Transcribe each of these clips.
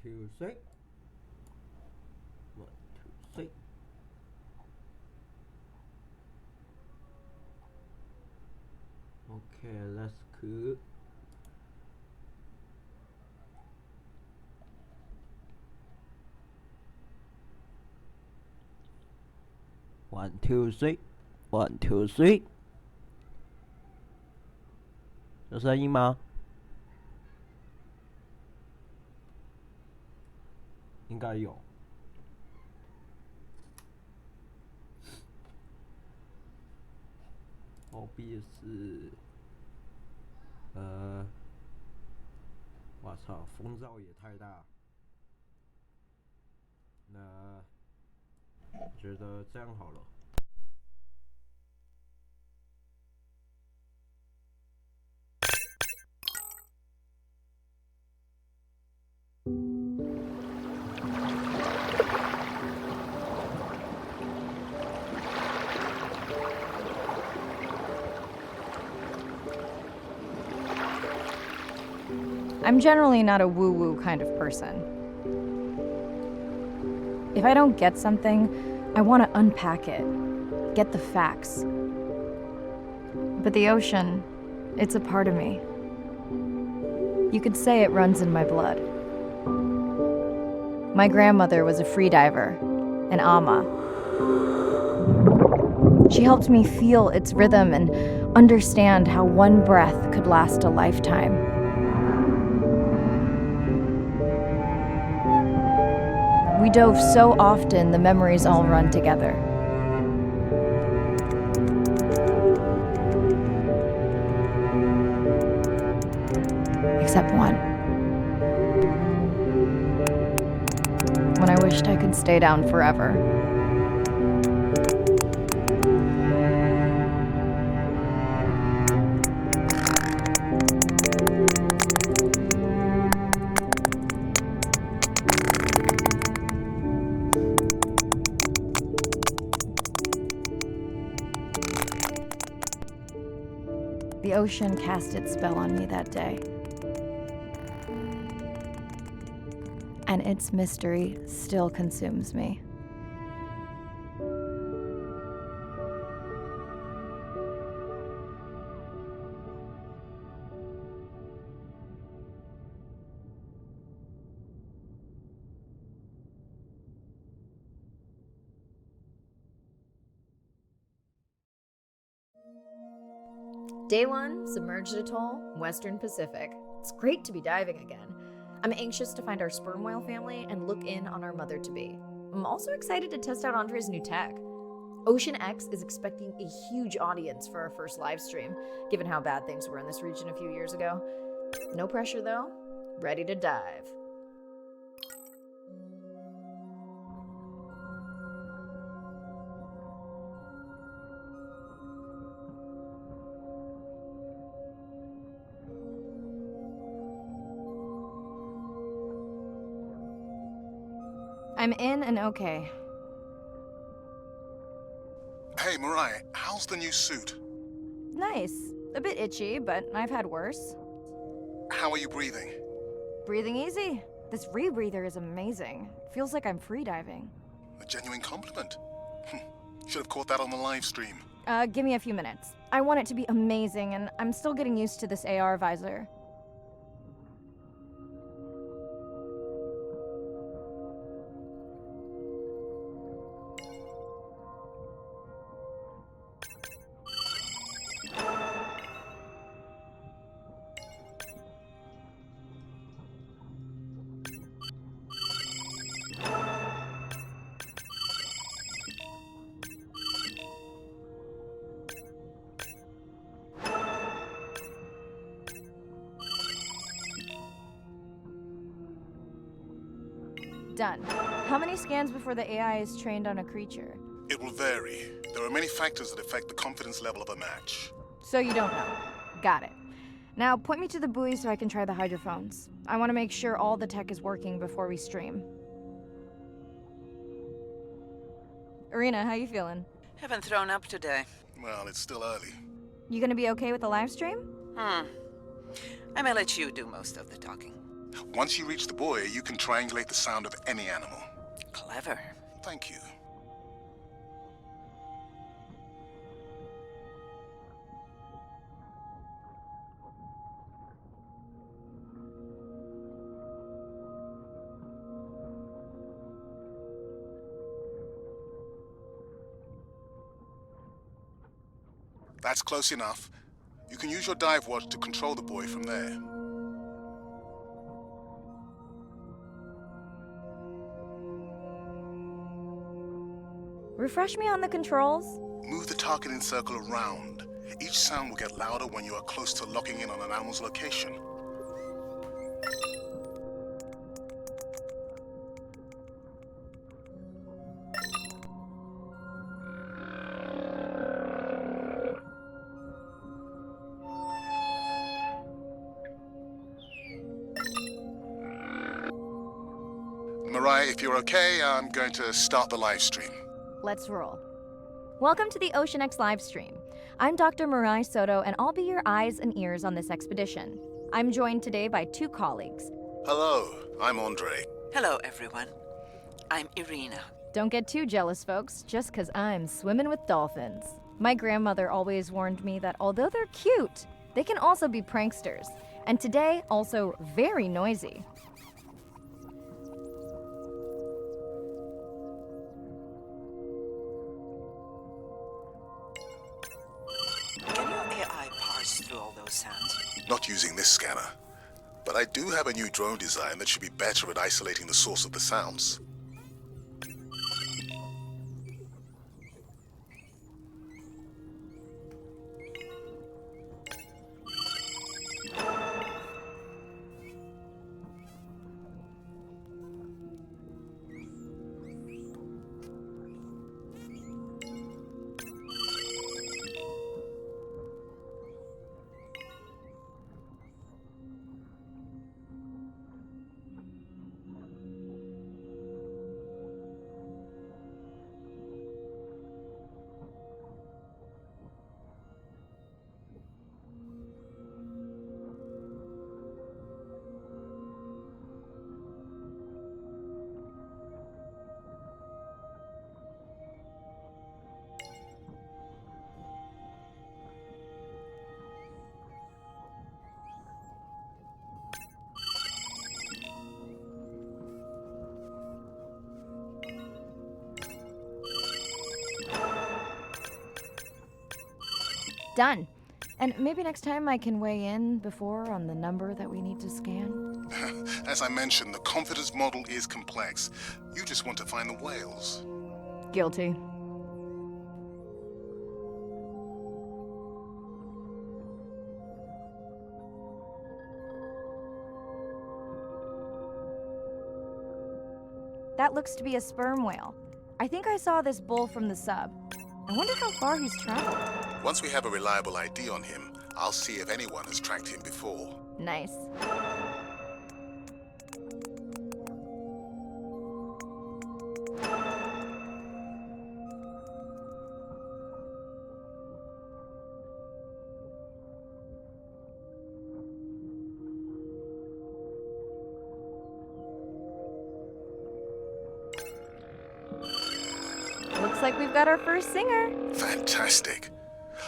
2, 3. 1, 2, 3. Okay, let's cook. One, two, three. One, two, three. 有声音吗？应该有。后壁是，我操，风噪也太大。那我觉得这样好了。I'm generally not a woo-woo kind of person. If I don't get something, I want to unpack it, get the facts. But the ocean, it's a part of me. You could say it runs in my blood. My grandmother was a freediver, an ama. She helped me feel its rhythm and understand how one breath could last a lifetime. We dove so often, the memories all run together. Except one. When I wished I could stay down forever. The ocean cast its spell on me that day. And its mystery still consumes me. Day 1, submerged atoll, Western Pacific. It's great to be diving again. I'm anxious to find our sperm whale family and look in on our mother-to-be. I'm also excited to test out Andre's new tech. Ocean X is expecting a huge audience for our first live stream, given how bad things were in this region a few years ago. No pressure though, ready to dive. I'm in and okay. Hey, Mirai, how's the new suit? Nice. A bit itchy, but I've had worse. How are you breathing? Breathing easy. This rebreather is amazing. Feels like I'm freediving. A genuine compliment. Should have caught that on the live stream. Give me a few minutes. I want it to be amazing, and I'm still getting used to this AR visor. Done. How many scans before the AI is trained on a creature? It will vary. There are many factors that affect the confidence level of a match. So you don't know. Got it. Now point me to the buoy so I can try the hydrophones. I want to make sure all the tech is working before we stream. Irina, how you feeling? Haven't thrown up today. Well, it's still early. You gonna be okay with the live stream? I may let you do most of the talking. Once you reach the buoy, you can triangulate the sound of any animal. Clever. Thank you. That's close enough. You can use your dive watch to control the buoy from there. Refresh me on the controls? Move the targeting circle around. Each sound will get louder when you are close to locking in on an animal's location. Mariah, if you're okay, I'm going to start the live stream. Let's roll. Welcome to the OceanX livestream. I'm Dr. Mirai Soto, and I'll be your eyes and ears on this expedition. I'm joined today by two colleagues. Hello, I'm Andre. Hello, everyone. I'm Irina. Don't get too jealous, folks, just 'cause I'm swimming with dolphins. My grandmother always warned me that although they're cute, they can also be pranksters. And today, also very noisy. Can your AI parse through all those sounds? Not using this scanner. But I do have a new drone design that should be better at isolating the source of the sounds. Done. And maybe next time I can weigh in before on the number that we need to scan. As I mentioned, the confidence model is complex. You just want to find the whales. Guilty. That looks to be a sperm whale. I think I saw this bull from the sub. I wonder how far he's traveled. Once we have a reliable ID on him, I'll see if anyone has tracked him before. Nice. Looks like we've got our first singer. Fantastic.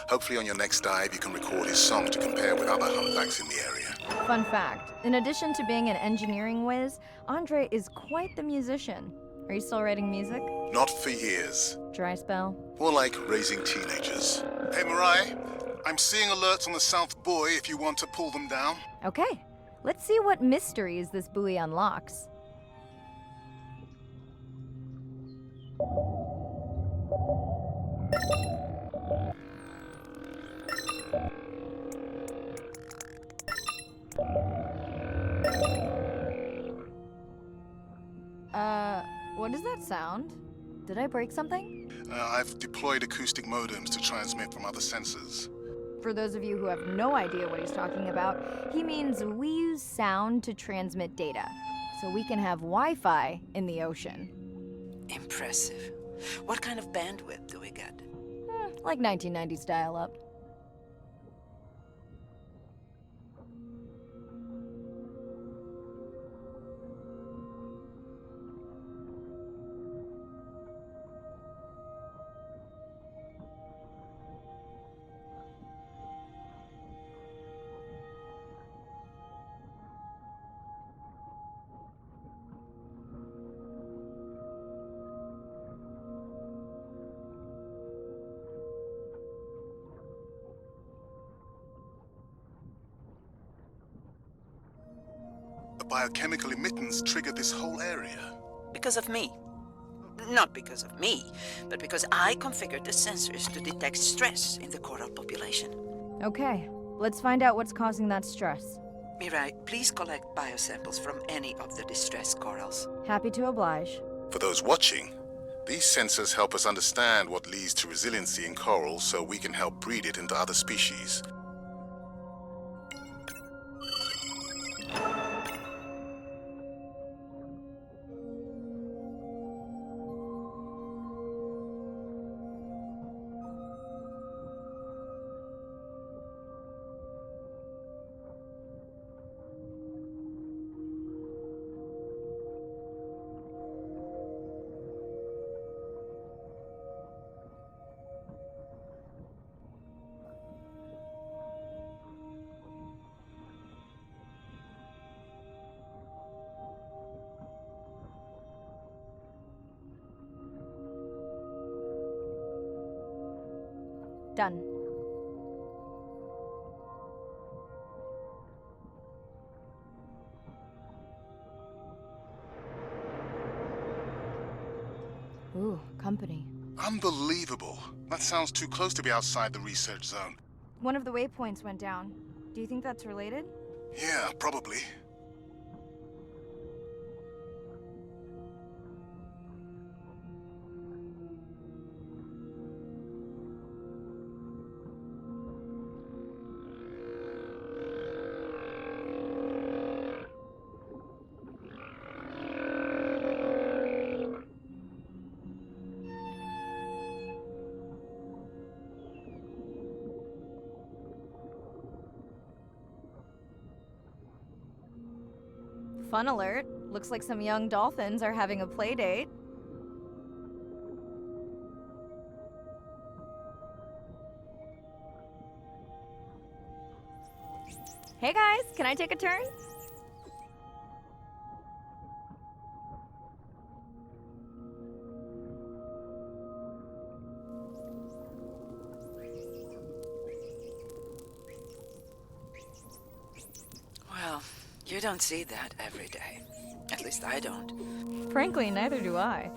Hopefully on your next dive you can record his song to compare with other humpbacks in the area. Fun fact, in addition to being an engineering whiz, Andre is quite the musician. Are you still writing music? Not for years. Dry spell? More like raising teenagers. Hey Mariah, I'm seeing alerts on the south buoy if you want to pull them down. Okay, let's see what mysteries this buoy unlocks. What is that sound? Did I break something? I've deployed acoustic modems to transmit from other sensors. For those of you who have no idea what he's talking about, he means we use sound to transmit data, so we can have Wi-Fi in the ocean. Impressive. What kind of bandwidth do we get? Like 1990s dial-up. biochemical emittance triggered this whole area? Because of me. Not because of me, but because I configured the sensors to detect stress in the coral population. Okay, let's find out what's causing that stress. Mirai, please collect biosamples from any of the distressed corals. Happy to oblige. For those watching, these sensors help us understand what leads to resiliency in coral so we can help breed it into other species. Done. Ooh, company. Unbelievable. That sounds too close to be outside the research zone. One of the waypoints went down. Do you think that's related? Yeah, probably. Fun alert. Looks like some young dolphins are having a play date. Hey guys, can I take a turn? Well, you don't see that every day. At least I don't. Frankly, neither do I.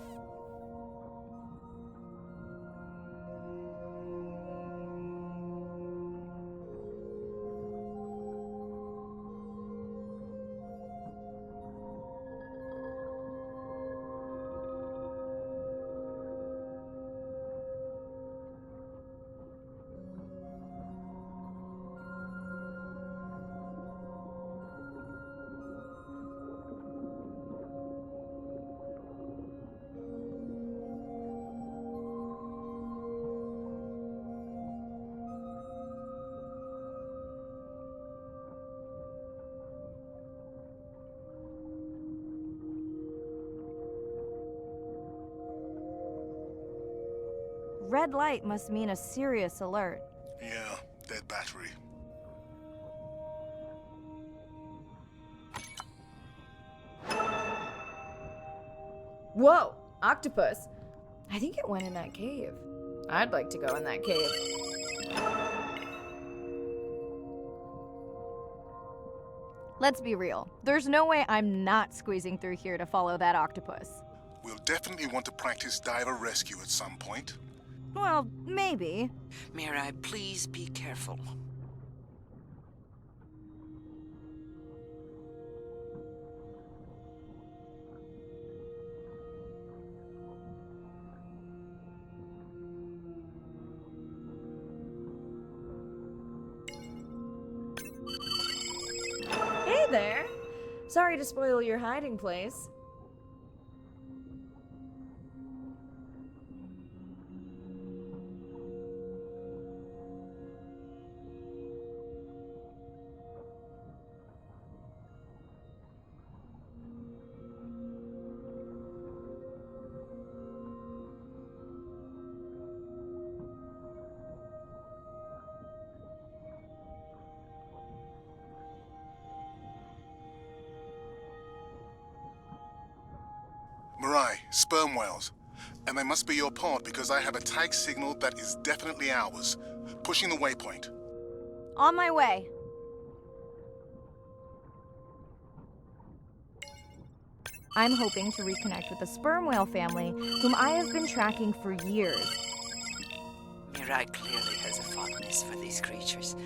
Red light must mean a serious alert. Yeah, dead battery. Whoa! Octopus! I think it went in that cave. I'd like to go in that cave. Let's be real. There's no way I'm not squeezing through here to follow that octopus. We'll definitely want to practice diver rescue at some point. Well, maybe. Mirai, please be careful. Hey there! Sorry to spoil your hiding place. Mirai, sperm whales. And they must be your pod because I have a tag signal that is definitely ours. Pushing the waypoint. On my way. I'm hoping to reconnect with the sperm whale family, whom I have been tracking for years. Mirai clearly has a fondness for these creatures.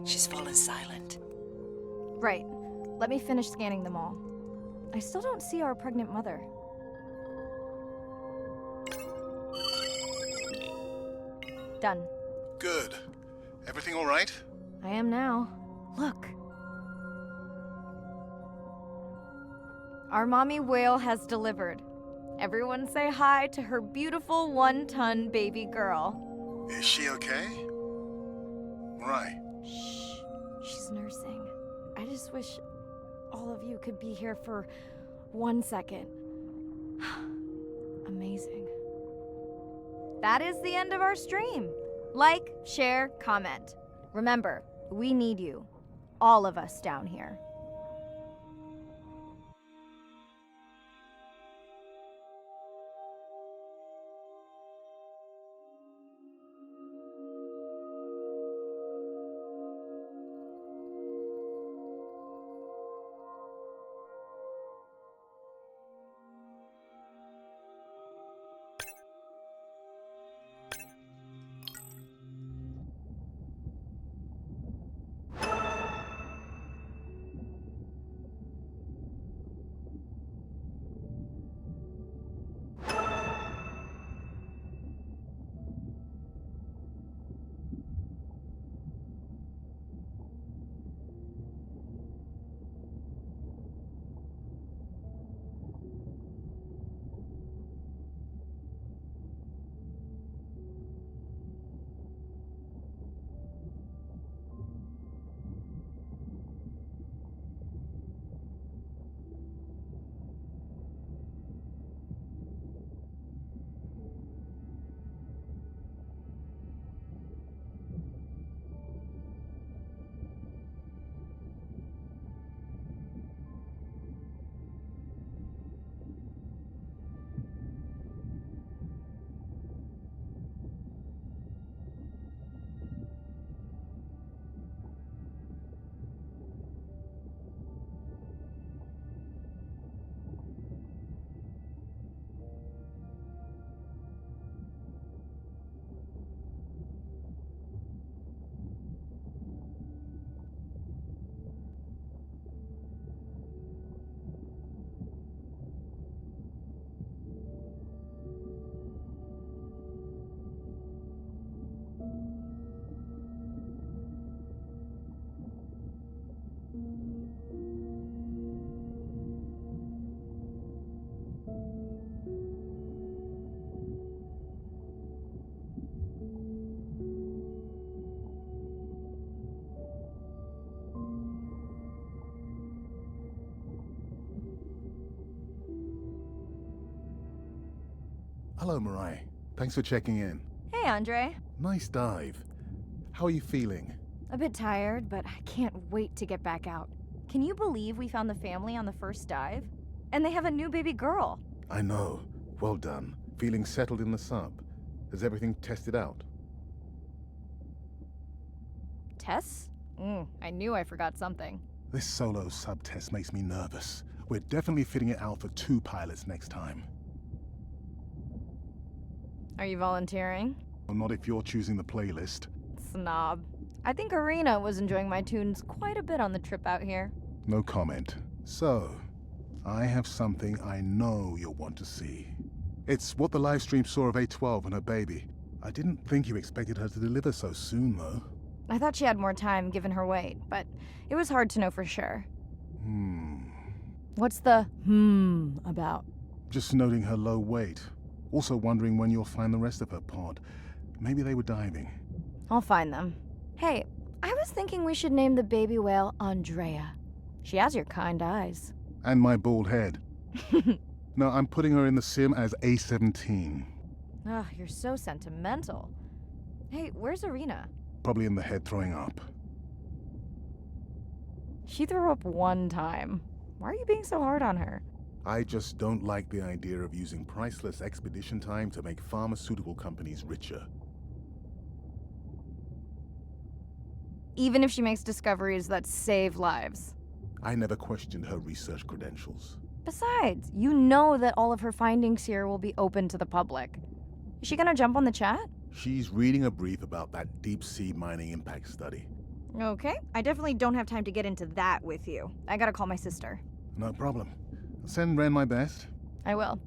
She's fallen silent. Right. Let me finish scanning them all. I still don't see our pregnant mother. Done. Good. Everything all right? I am now. Look. Our mommy whale has delivered. Everyone say hi to her beautiful 1-ton baby girl. Is she okay? Right. Shh. She's nursing. I just wish all of you could be here for 1 second. Amazing. That is the end of our stream. Like, share, comment. Remember, we need you. All of us down here. Hello, Mirai. Thanks for checking in. Hey, Andre. Nice dive. How are you feeling? A bit tired, but I can't wait to get back out. Can you believe we found the family on the first dive? And they have a new baby girl. I know. Well done. Feeling settled in the sub. Has everything tested out? Tess? I knew I forgot something. This solo sub test makes me nervous. We're definitely fitting it out for 2 pilots next time. Are you volunteering? Well, not if you're choosing the playlist. Snob. I think Arena was enjoying my tunes quite a bit on the trip out here. No comment. So, I have something I know you'll want to see. It's what the live stream saw of A12 and her baby. I didn't think you expected her to deliver so soon, though. I thought she had more time given her weight, but it was hard to know for sure. What's the about? Just noting her low weight. Also wondering when you'll find the rest of her pod. Maybe they were diving. I'll find them. Hey, I was thinking we should name the baby whale Andrea. She has your kind eyes. And my bald head. No, I'm putting her in the sim as A17. Ugh, you're so sentimental. Hey, where's Arena? Probably in the head throwing up. She threw up 1 time. Why are you being so hard on her? I just don't like the idea of using priceless expedition time to make pharmaceutical companies richer. Even if she makes discoveries that save lives. I never questioned her research credentials. Besides, you know that all of her findings here will be open to the public. Is she gonna jump on the chat? She's reading a brief about that deep-sea mining impact study. Okay, I definitely don't have time to get into that with you. I gotta call my sister. No problem. Send Ren my best. I will.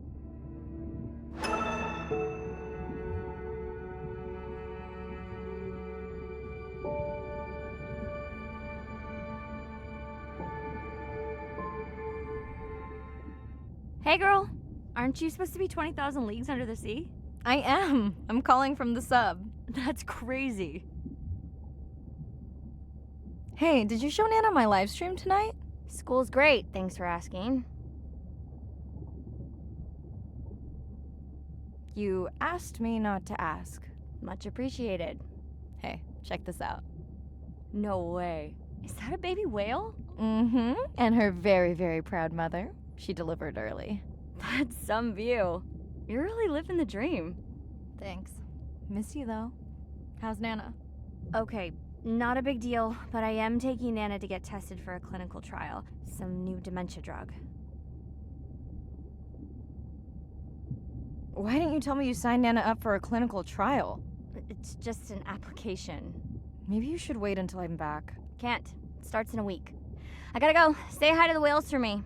Hey girl, aren't you supposed to be 20,000 leagues under the sea? I am. I'm calling from the sub. That's crazy. Hey, did you show Nana my live stream tonight? School's great, thanks for asking. You asked me not to ask. Much appreciated. Hey, check this out. No way. Is that a baby whale? Mm-hmm. And her very, very proud mother. She delivered early. That's some view. You're really living the dream. Thanks. Miss you, though. How's Nana? Okay, not a big deal, but I am taking Nana to get tested for a clinical trial. Some new dementia drug. Why didn't you tell me you signed Nana up for a clinical trial? It's just an application. Maybe you should wait until I'm back. Can't. It starts in a week. I gotta go. Say hi to the whales for me.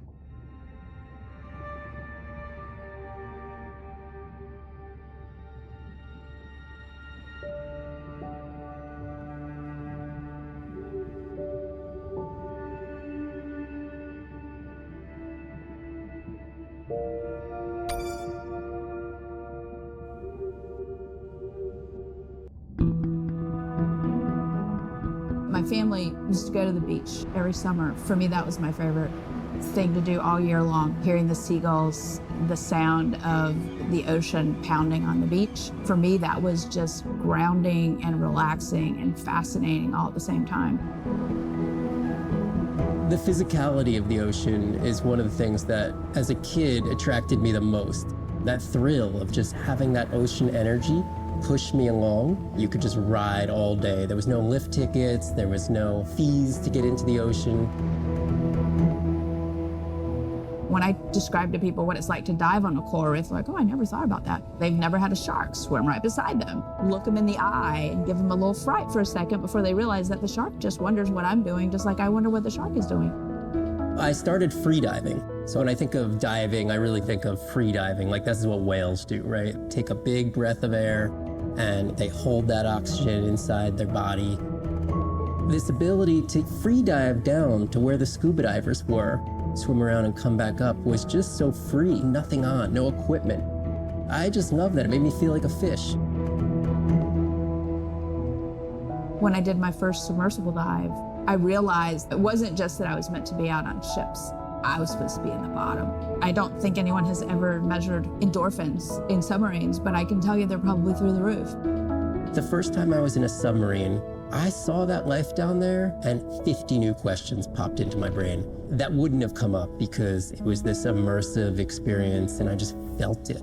My family used to go to the beach every summer. For me, that was my favorite thing to do all year long, hearing the seagulls, the sound of the ocean pounding on the beach. For me, that was just grounding and relaxing and fascinating all at the same time. The physicality of the ocean is one of the things that, as a kid, attracted me the most. That thrill of just having that ocean energy push me along. You could just ride all day. There was no lift tickets, there was no fees to get into the ocean. When I describe to people what it's like to dive on a coral reef, they're like, oh, I never thought about that. They've never had a shark swim right beside them. Look them in the eye and give them a little fright for a second before they realize that the shark just wonders what I'm doing, just like I wonder what the shark is doing. I started free diving. So when I think of diving, I really think of free diving. Like this is what whales do, right? Take a big breath of air and they hold that oxygen inside their body. This ability to free dive down to where the scuba divers were, swim around and come back up, was just so free, nothing on, no equipment. I just love that. It made me feel like a fish. When I did my first submersible dive, I realized it wasn't just that I was meant to be out on ships. I was supposed to be in the bottom. I don't think anyone has ever measured endorphins in submarines, but I can tell you they're probably through the roof. The first time I was in a submarine, I saw that life down there and 50 new questions popped into my brain that wouldn't have come up because it was this immersive experience and I just felt it.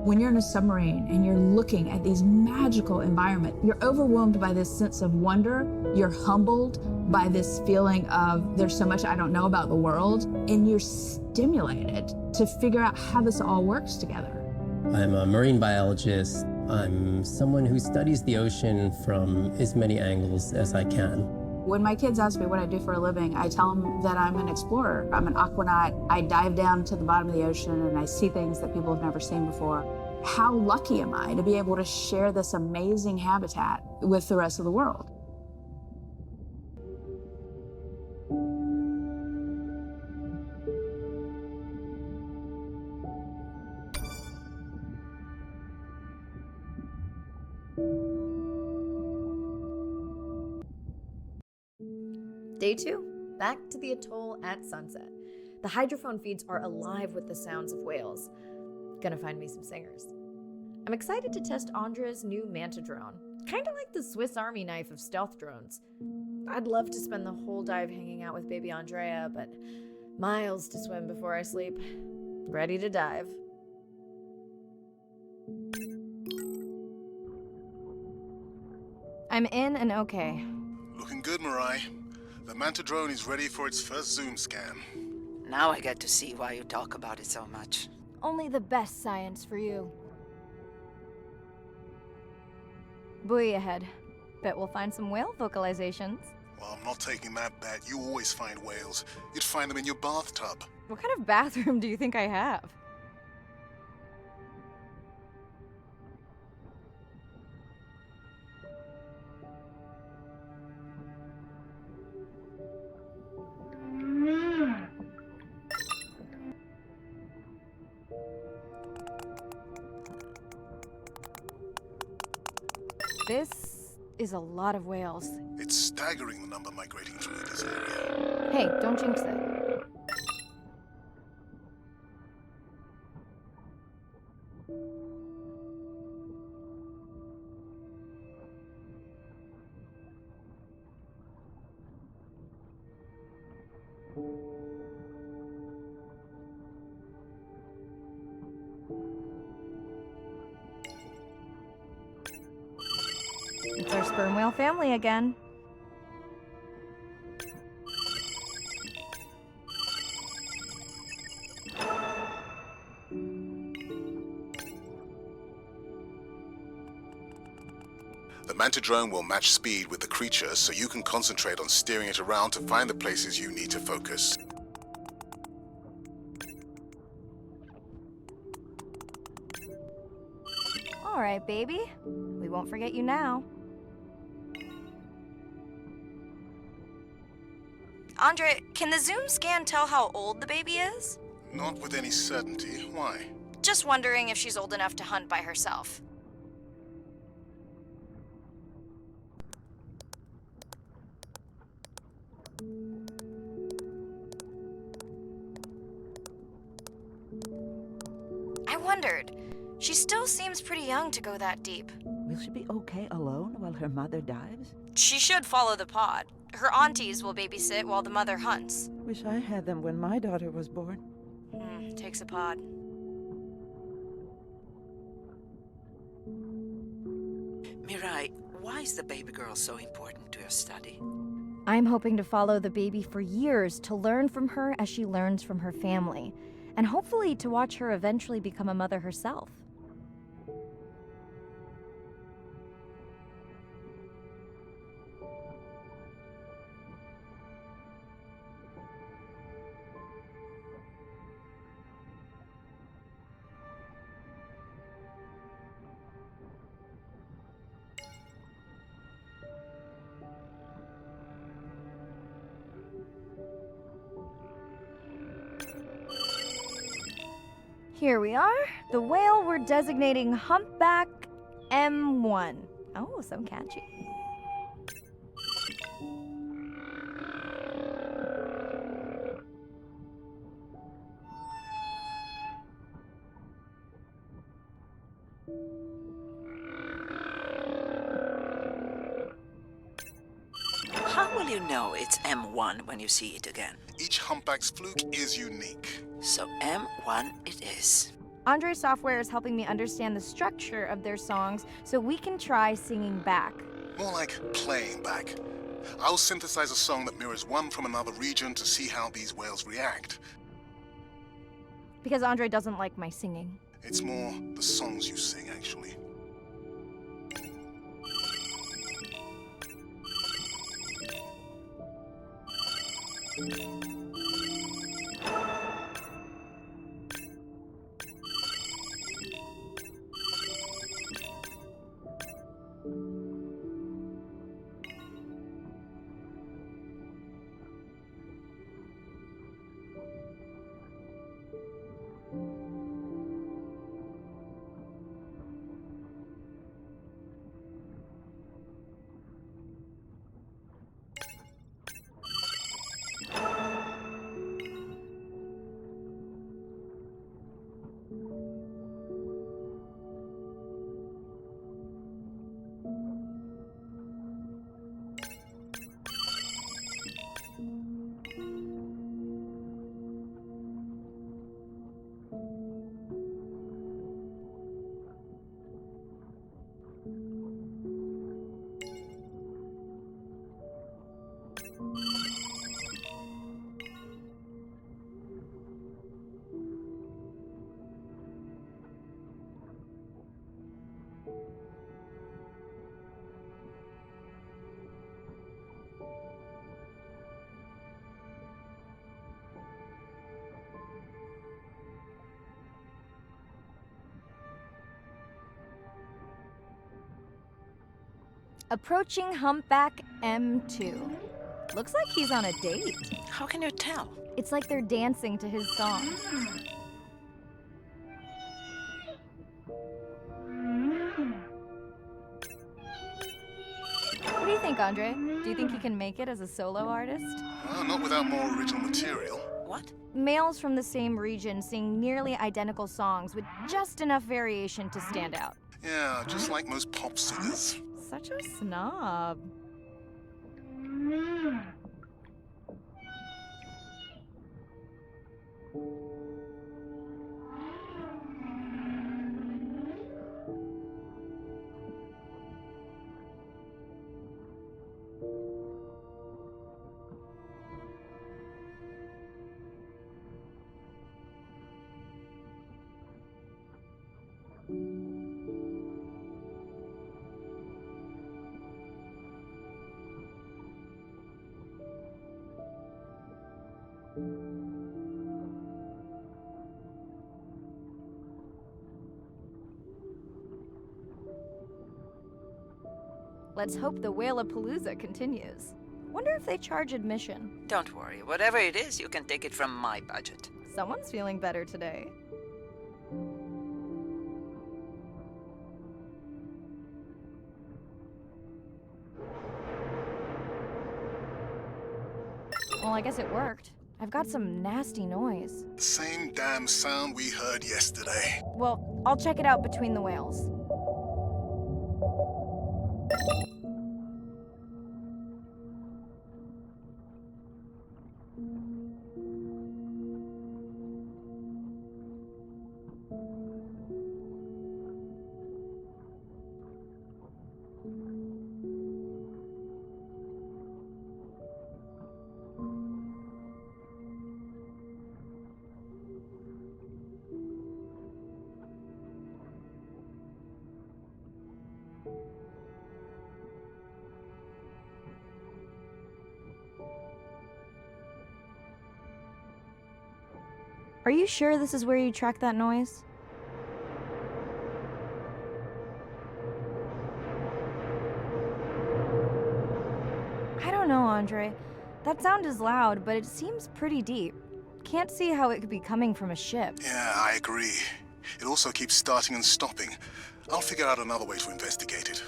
When you're in a submarine and you're looking at these magical environments, you're overwhelmed by this sense of wonder. You're humbled by this feeling of there's so much I don't know about the world, and you're stimulated to figure out how this all works together. I'm a marine biologist. I'm someone who studies the ocean from as many angles as I can. When my kids ask me what I do for a living, I tell them that I'm an explorer. I'm an aquanaut. I dive down to the bottom of the ocean and I see things that people have never seen before. How lucky am I to be able to share this amazing habitat with the rest of the world? Day 2, back to the atoll at sunset. The hydrophone feeds are alive with the sounds of whales. Gonna find me some singers. I'm excited to test Andrea's new Manta drone. Kinda like the Swiss Army knife of stealth drones. I'd love to spend the whole dive hanging out with baby Andrea, but miles to swim before I sleep. Ready to dive. I'm in and okay. Looking good, Mirai. The Manta drone is ready for its first zoom scan. Now I get to see why you talk about it so much. Only the best science for you. Buoy ahead. Bet we'll find some whale vocalizations. Well, I'm not taking that bet. You always find whales. You'd find them in your bathtub. What kind of bathroom do you think I have? This is a lot of whales. It's staggering the number migrating through this area. Hey, don't jinx it. It's our sperm whale family again. The Manta drone will match speed with the creature so you can concentrate on steering it around to find the places you need to focus. All right, baby. We won't forget you now. Andre, can the Zoom scan tell how old the baby is? Not with any certainty. Why? Just wondering if she's old enough to hunt by herself. I wondered. She still seems pretty young to go that deep. Will she be okay alone while her mother dives? She should follow the pod. Her aunties will babysit while the mother hunts. Wish I had them when my daughter was born. Takes a pod. Mirai, why is the baby girl so important to your study? I'm hoping to follow the baby for years to learn from her as she learns from her family, and hopefully to watch her eventually become a mother herself. Here we are, the whale we're designating Humpback M1. Oh, so catchy. How will you know it's M1 when you see it again? Each humpback's fluke is unique. So M1 it is. Andre software is helping me understand the structure of their songs so we can try singing back. More like playing back. I'll synthesize a song that mirrors one from another region to see how these whales react. Because Andre doesn't like my singing. It's more the songs you sing, actually. Approaching humpback M2. Looks like he's on a date. How can you tell? It's like they're dancing to his song. What do you think, Andre? Do you think he can make it as a solo artist? Not without more original material. What? Males from the same region sing nearly identical songs with just enough variation to stand out. Yeah, just like most pop singers. Such a snob. Let's hope the Whalapalooza continues. Wonder if they charge admission. Don't worry. Whatever it is, you can take it from my budget. Someone's feeling better today. Well, I guess it worked. I've got some nasty noise. The same damn sound we heard yesterday. Well, I'll check it out between the whales. Are you sure this is where you track that noise? I don't know, Andre. That sound is loud, but it seems pretty deep. Can't see how it could be coming from a ship. Yeah, I agree. It also keeps starting and stopping. I'll figure out another way to investigate it.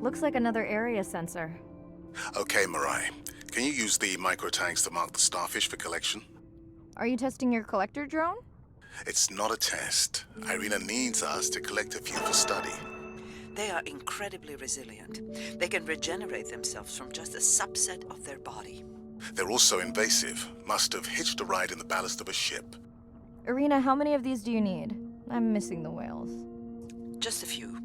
Looks like another area sensor. Okay, Mirai. Can you use the microtanks to mark the starfish for collection? Are you testing your collector drone? It's not a test. Irina needs us to collect a few for study. They are incredibly resilient. They can regenerate themselves from just a subset of their body. They're also invasive. Must have hitched a ride in the ballast of a ship. Irina, how many of these do you need? I'm missing the whales. Just a few.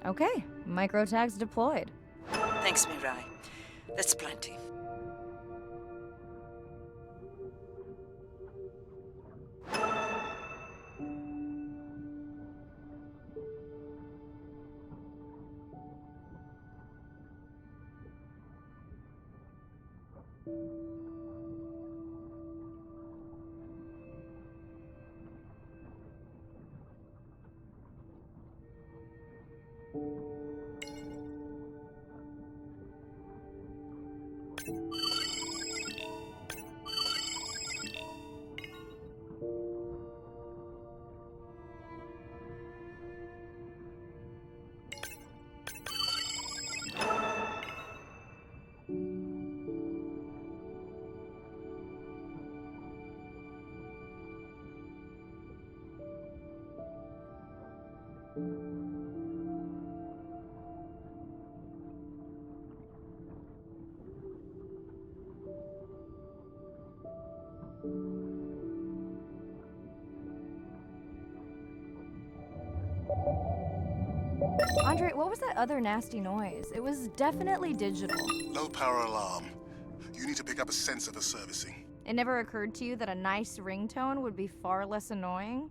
Okay, microtags deployed. Thanks, Mirai. That's plenty. Andre, what was that other nasty noise? It was definitely digital. Low power alarm. You need to pick up a sensor for servicing. It never occurred to you that a nice ringtone would be far less annoying?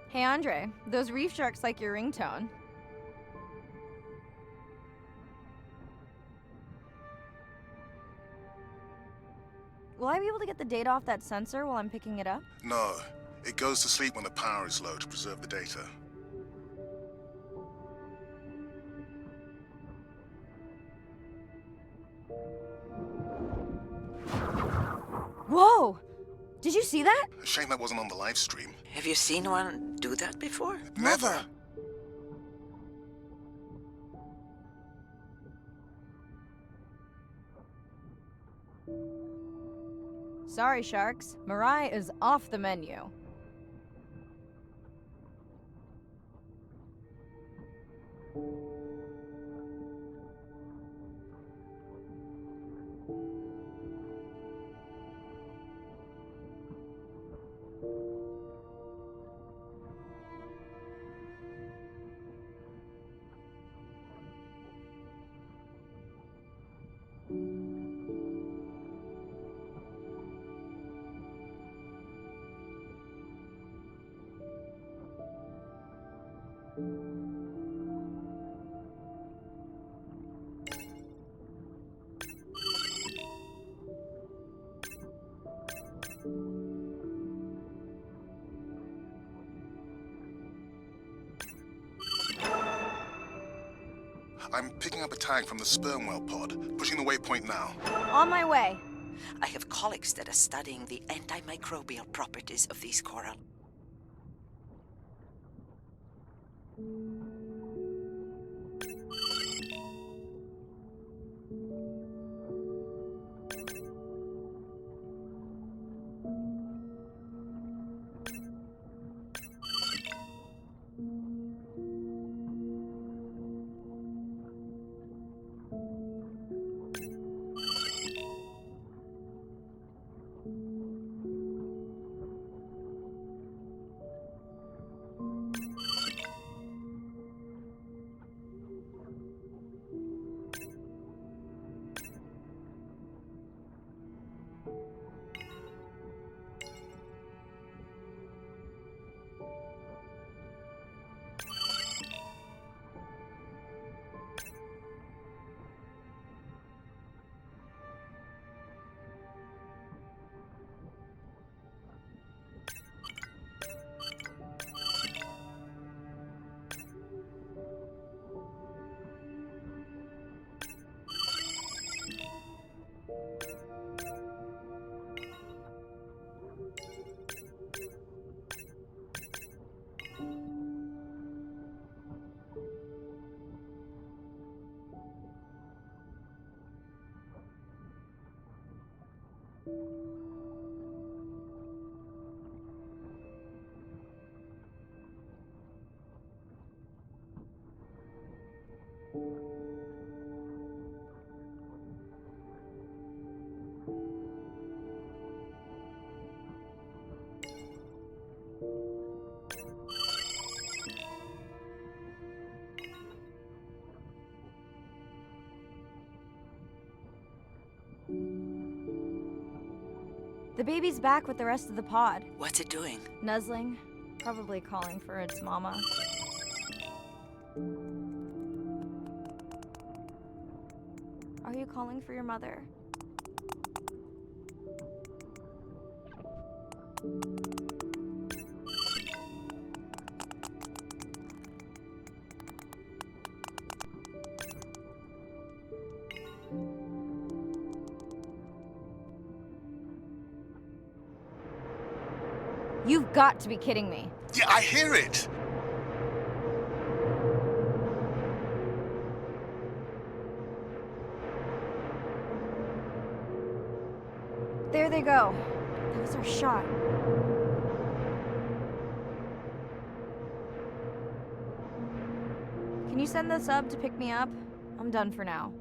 Hey Andre, those reef sharks like your ringtone. Will I be able to get the data off that sensor while I'm picking it up? No. It goes to sleep when the power is low to preserve the data. Whoa! Did you see that? Shame that wasn't on the live stream. Have you seen one do that before? Never. Sorry, sharks. Mirai is off the menu. I'm picking up a tag from the sperm whale pod, pushing the waypoint now. On my way. I have colleagues that are studying the antimicrobial properties of these coral. The baby's back with the rest of the pod. What's it doing? Nuzzling. Probably calling for its mama. Are you calling for your mother? You've got to be kidding me. Yeah, I hear it! There they go. That was our shot. Can you send the sub to pick me up? I'm done for now.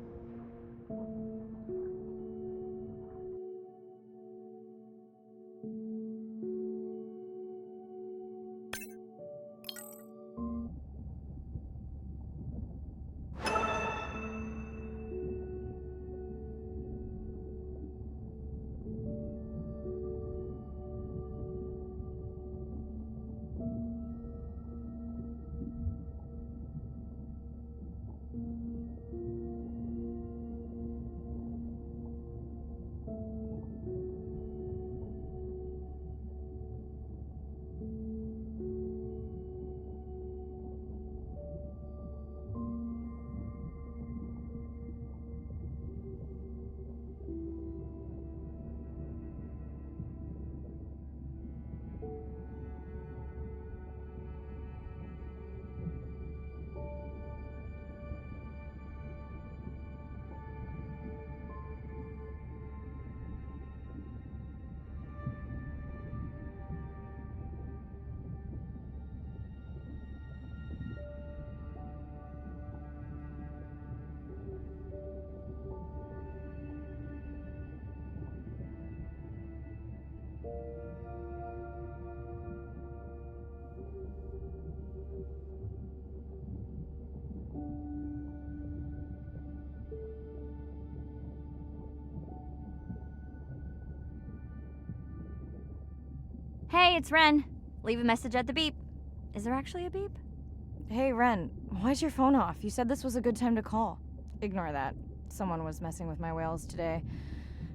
Hey, it's Ren. Leave a message at the beep. Is there actually a beep? Hey, Ren, why's your phone off? You said this was a good time to call. Ignore that. Someone was messing with my whales today.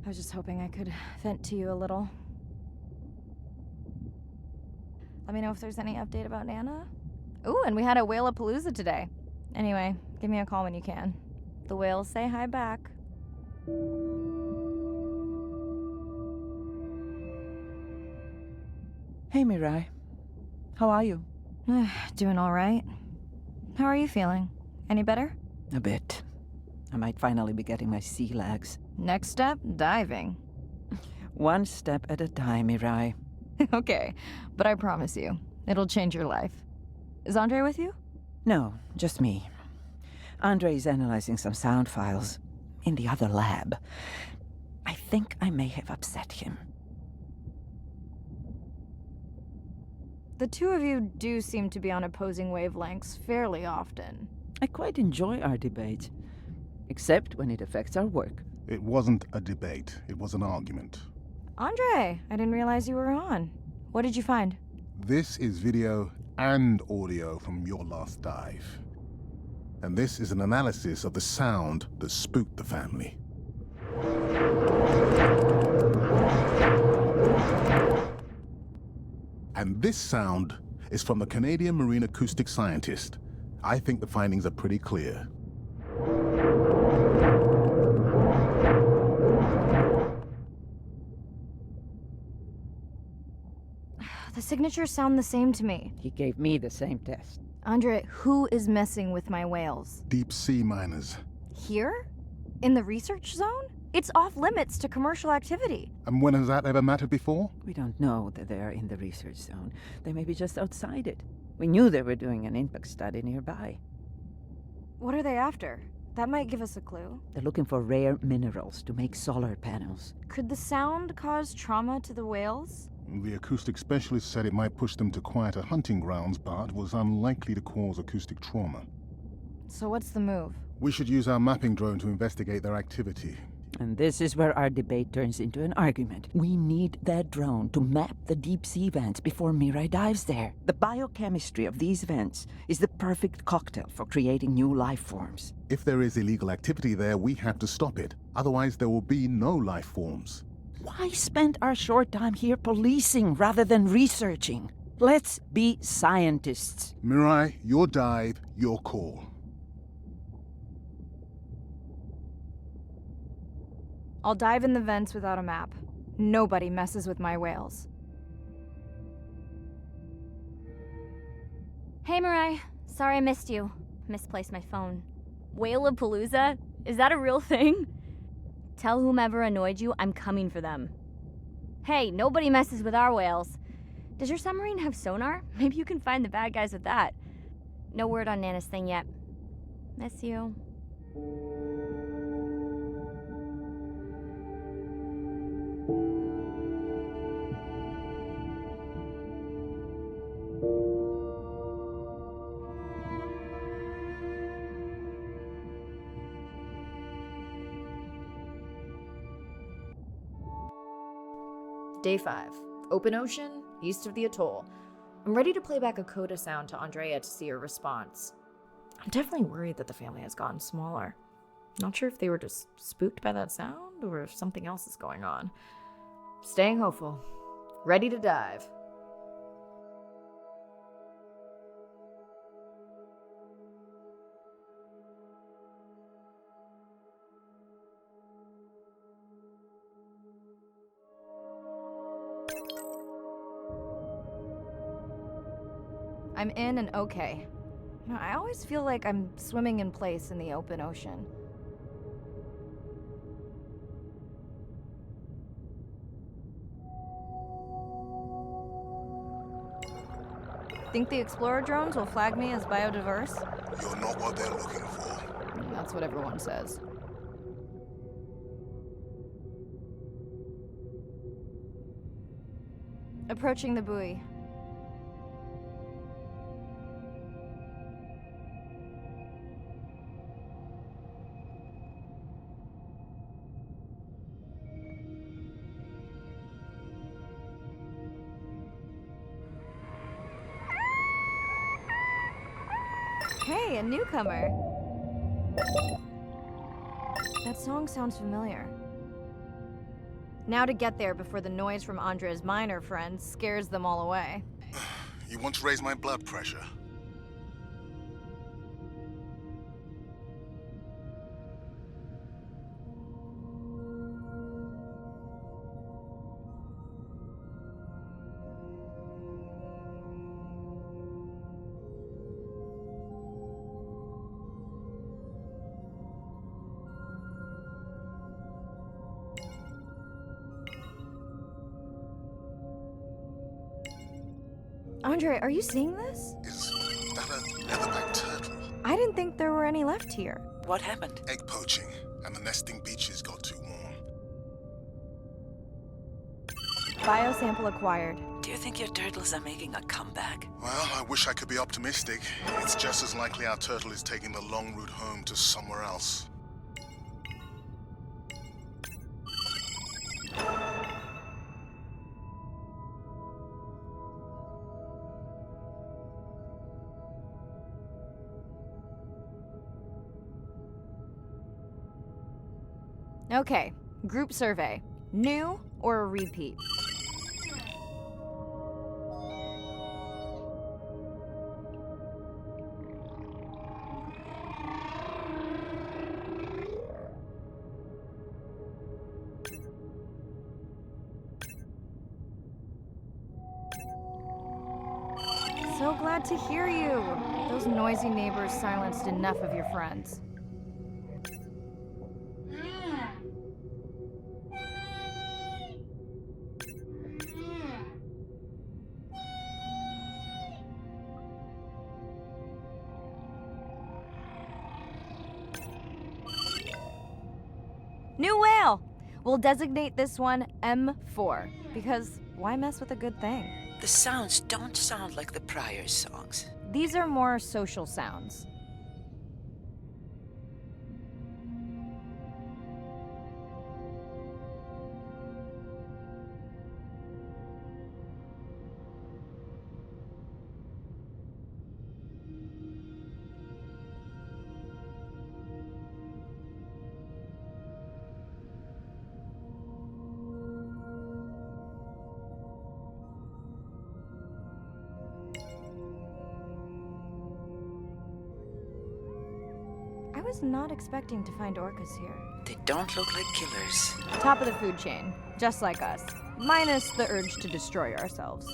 I was just hoping I could vent to you a little. Let me know if there's any update about Nana. Ooh, and we had a Whale-a-Palooza today. Anyway, give me a call when you can. The whales say hi back. Hey, Mirai. How are you? Doing all right. How are you feeling? Any better? A bit. I might finally be getting my sea legs. Next step, diving. One step at a time, Mirai. Okay, but I promise you, it'll change your life. Is Andre with you? No, just me. Andre is analyzing some sound files in the other lab. I think I may have upset him. The two of you do seem to be on opposing wavelengths fairly often. I quite enjoy our debate, except when it affects our work. It wasn't a debate, it was an argument. Andre, I didn't realize you were on. What did you find? This is video and audio from your last dive. And this is an analysis of the sound that spooked the family. And this sound is from the Canadian marine acoustic scientist. I think the findings are pretty clear. The signatures sound the same to me. He gave me the same test. Andre, who is messing with my whales? Deep sea miners. Here? In the research zone? It's off limits to commercial activity. And when has that ever mattered before? We don't know that they're in the research zone. They may be just outside it. We knew they were doing an impact study nearby. What are they after? That might give us a clue. They're looking for rare minerals to make solar panels. Could the sound cause trauma to the whales? The acoustic specialist said it might push them to quieter hunting grounds, but was unlikely to cause acoustic trauma. So what's the move? We should use our mapping drone to investigate their activity. And this is where our debate turns into an argument. We need that drone to map the deep-sea vents before Mirai dives there. The biochemistry of these vents is the perfect cocktail for creating new life forms. If there is illegal activity there, we have to stop it. Otherwise, there will be no life forms. Why spend our short time here policing rather than researching? Let's be scientists. Mirai, your dive, your call. I'll dive in the vents without a map. Nobody messes with my whales. Hey, Mirai. Sorry I missed you. Misplaced my phone. Whale-a-palooza? Is that a real thing? Tell whomever annoyed you I'm coming for them. Hey, nobody messes with our whales. Does your submarine have sonar? Maybe you can find the bad guys with that. No word on Nana's thing yet. Miss you. Day 5. Open ocean, east of the atoll. I'm ready to play back a coda sound to Andrea to see her response. I'm definitely worried that the family has gotten smaller. Not sure if they were just spooked by that sound or if something else is going on. Staying hopeful. Ready to dive. I'm in and okay. I always feel like I'm swimming in place in the open ocean. Think the Explorer drones will flag me as biodiverse? You're not what they're looking for. That's what everyone says. Approaching the buoy. Hey, a newcomer. That song sounds familiar. Now to get there before the noise from Andrea's miner friends scares them all away. You want to raise my blood pressure? Andre, are you seeing this? Is that a leatherback turtle? I didn't think there were any left here. What happened? Egg poaching, and the nesting beaches got too warm. Biosample acquired. Do you think your turtles are making a comeback? Well, I wish I could be optimistic. It's just as likely our turtle is taking the long route home to somewhere else. Okay, group survey. New or a repeat? So glad to hear you. Those noisy neighbors silenced enough of your friends. New whale! We'll designate this one M4, because why mess with a good thing? The sounds don't sound like the prior songs. These are more social sounds. I was not expecting to find orcas here. They don't look like killers. Top of the food chain, just like us. Minus the urge to destroy ourselves.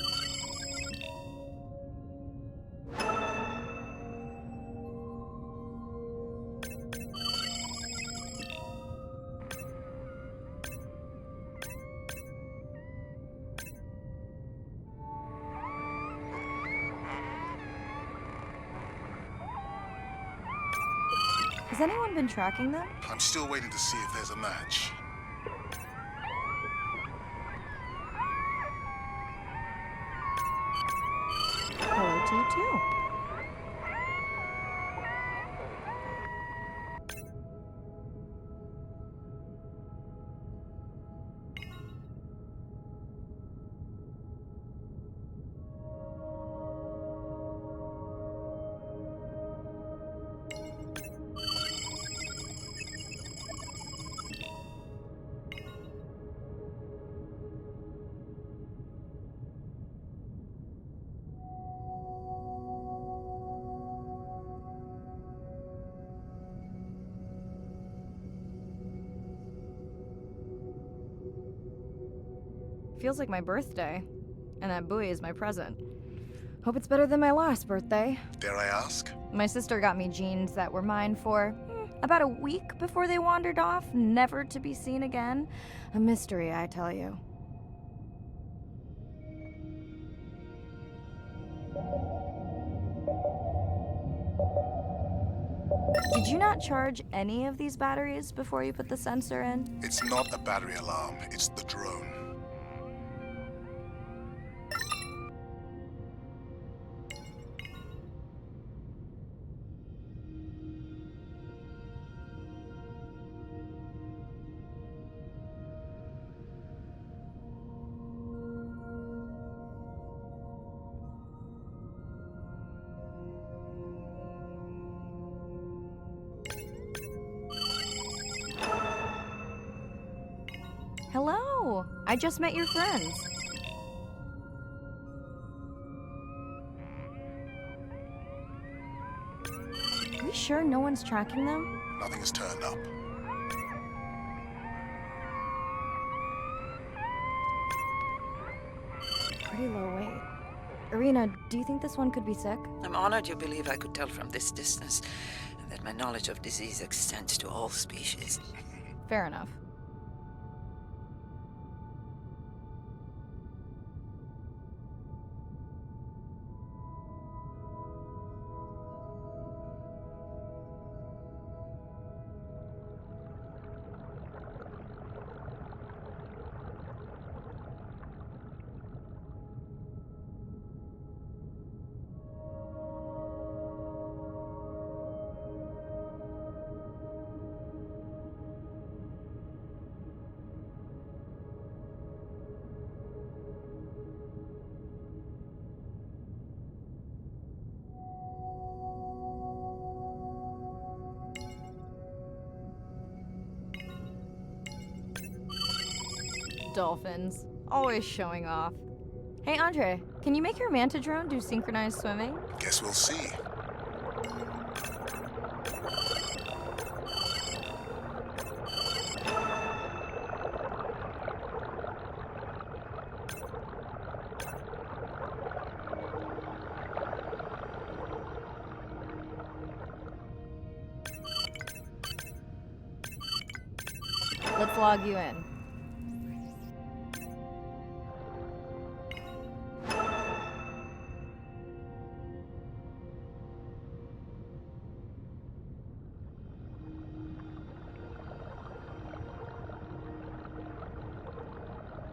Has anyone been tracking them? I'm still waiting to see if there's a match. Hello to you too. Feels like my birthday, and that buoy is my present. Hope it's better than my last birthday. Dare I ask? My sister got me jeans that were mine for about a week before they wandered off, never to be seen again. A mystery, I tell you. Did you not charge any of these batteries before you put the sensor in? It's not a battery alarm, it's the drone. Hello! I just met your friends. Are we sure no one's tracking them? Nothing has turned up. Pretty low weight. Irina, do you think this one could be sick? I'm honored you believe I could tell from this distance, and that my knowledge of disease extends to all species. Fair enough. Dolphins. Always showing off. Hey, Andre, can you make your manta drone do synchronized swimming? Guess we'll see. Let's log you in.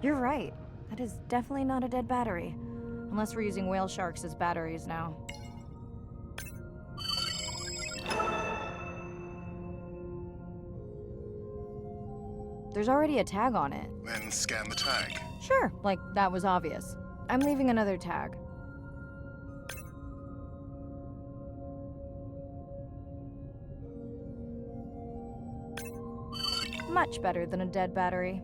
You're right. That is definitely not a dead battery. Unless we're using whale sharks as batteries now. There's already a tag on it. Then scan the tag. Sure, like that was obvious. I'm leaving another tag. Much better than a dead battery.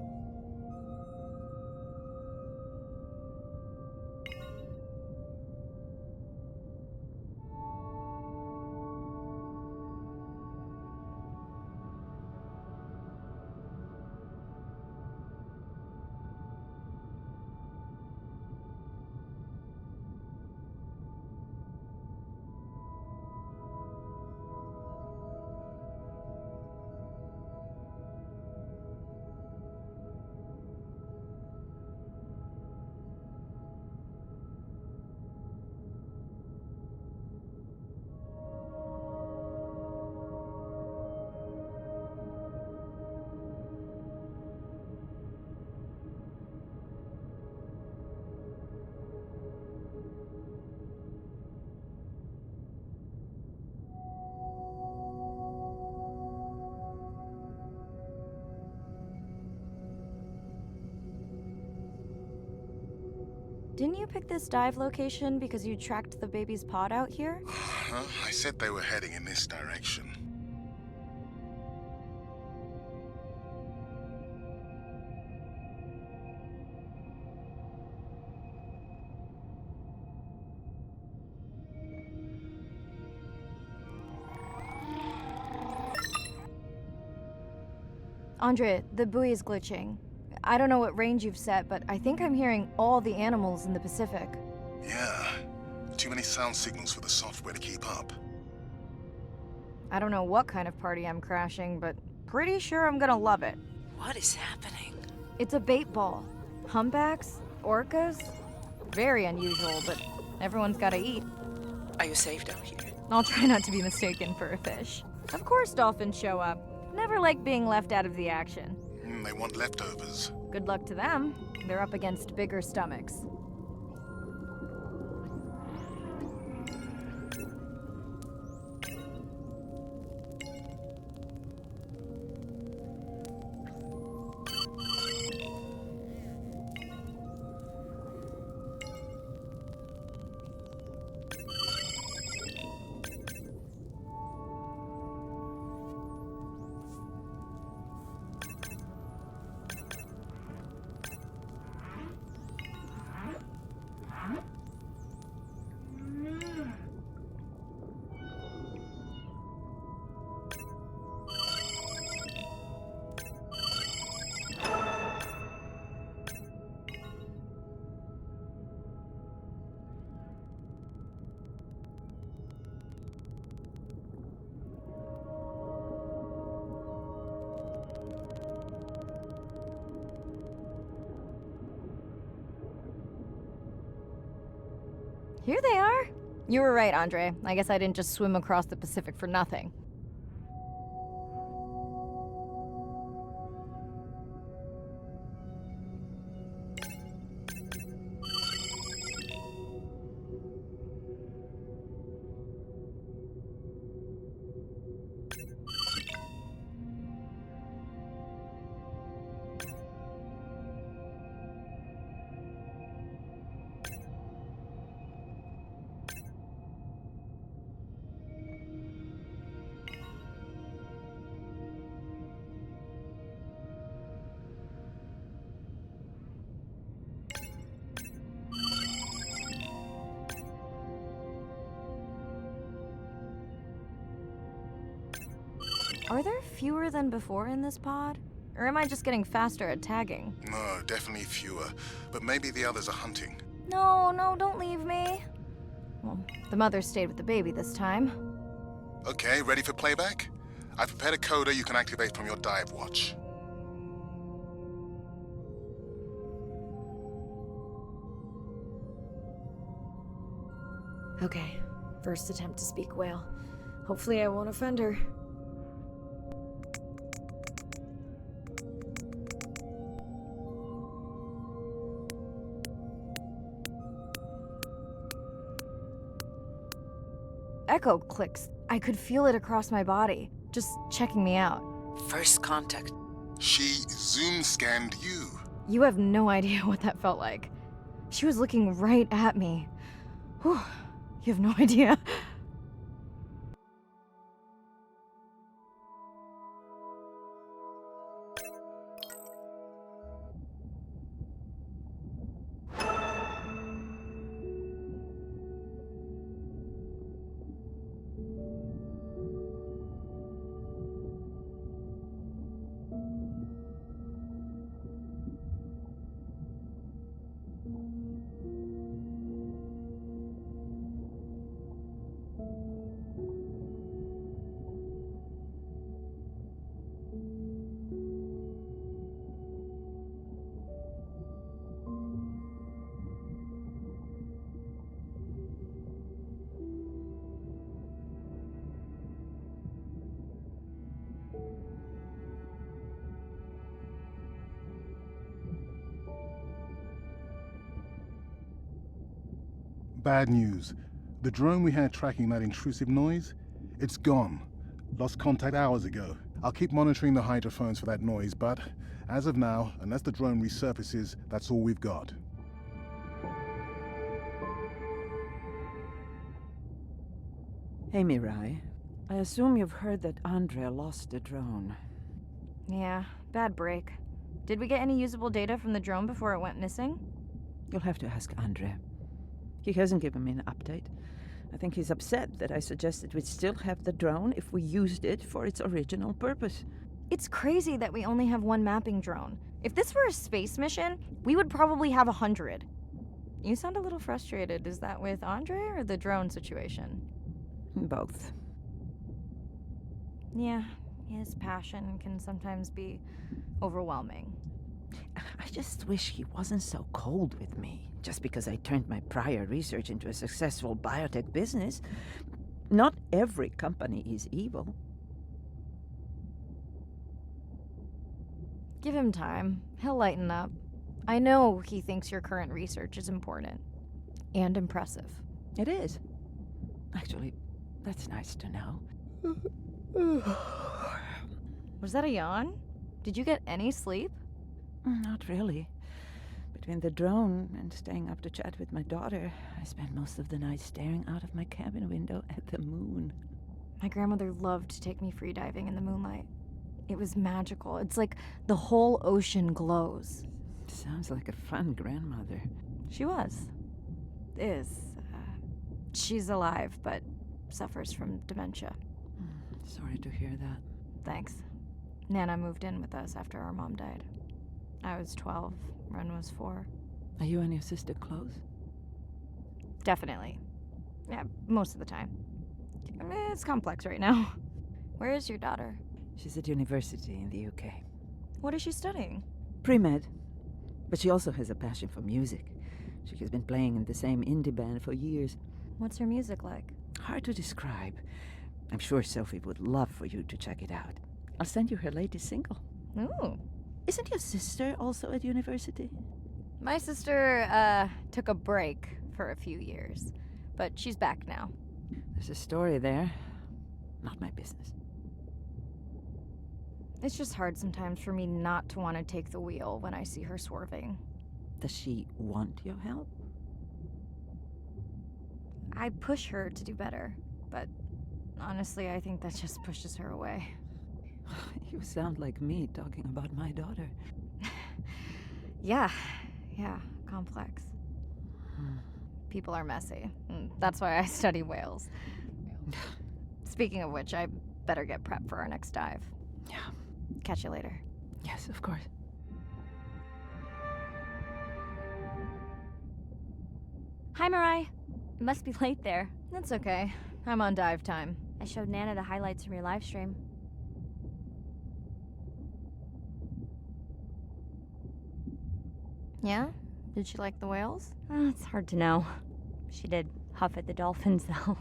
Didn't you pick this dive location because you tracked the baby's pod out here? Huh? I said they were heading in this direction. Andre, the buoy is glitching. I don't know what range you've set, but I think I'm hearing all the animals in the Pacific. Yeah. Too many sound signals for the software to keep up. I don't know what kind of party I'm crashing, but pretty sure I'm gonna love it. What is happening? It's a bait ball. Humpbacks? Orcas? Very unusual, but everyone's gotta eat. Are you safe down here? I'll try not to be mistaken for a fish. Of course dolphins show up. Never like being left out of the action. They want leftovers. Good luck to them. They're up against bigger stomachs. Here they are. You were right, Andre. I guess I didn't just swim across the Pacific for nothing. Are there fewer than before in this pod? Or am I just getting faster at tagging? No, definitely fewer. But maybe the others are hunting. No, don't leave me. Well, the mother stayed with the baby this time. Okay, ready for playback? I've prepared a coder you can activate from your dive watch. Okay, first attempt to speak whale. Hopefully I won't offend her. echo clicks. I could feel it across my body, just checking me out. First contact. She zoom scanned you. You have no idea what that felt like. She was looking right at me. Whew, you have no idea. Bad news. The drone we had tracking that intrusive noise, it's gone. Lost contact hours ago. I'll keep monitoring the hydrophones for that noise, but as of now, unless the drone resurfaces, that's all we've got. Hey, Mirai. I assume you've heard that Andrea lost the drone. Yeah, bad break. Did we get any usable data from the drone before it went missing? You'll have to ask Andrea. He hasn't given me an update. I think he's upset that I suggested we'd still have the drone if we used it for its original purpose. It's crazy that we only have one mapping drone. If this were a space mission, we would probably have 100. You sound a little frustrated. Is that with Andre or the drone situation? Both. Yeah, his passion can sometimes be overwhelming. I just wish he wasn't so cold with me, just because I turned my prior research into a successful biotech business. Not every company is evil. Give him time. He'll lighten up. I know he thinks your current research is important. And impressive. It is. Actually, that's nice to know. Was that a yawn? Did you get any sleep? Not really. Between the drone and staying up to chat with my daughter, I spent most of the night staring out of my cabin window at the moon. My grandmother loved to take me freediving in the moonlight. It was magical. It's like the whole ocean glows. Sounds like a fun grandmother. She was. Is. She's alive, but suffers from dementia. Sorry to hear that. Thanks. Nana moved in with us after our mom died. I was 12, Ren was 4. Are you and your sister close? Definitely. Yeah, most of the time. It's complex right now. Where is your daughter? She's at university in the UK. What is she studying? Pre-med. But she also has a passion for music. She has been playing in the same indie band for years. What's her music like? Hard to describe. I'm sure Sophie would love for you to check it out. I'll send you her latest single. Ooh. Isn't your sister also at university? My sister, took a break for a few years. But she's back now. There's a story there. Not my business. It's just hard sometimes for me not to want to take the wheel when I see her swerving. Does she want your help? I push her to do better, but honestly, I think that just pushes her away. You sound like me talking about my daughter. Yeah, complex. People are messy. That's why I study whales. Speaking of which, I better get prepped for our next dive. Yeah. Catch you later. Yes, of course. Hi, Mirai. It must be late there. That's okay. I'm on dive time. I showed Nana the highlights from your live stream. Yeah? Did she like the whales? It's hard to know. She did huff at the dolphins, though.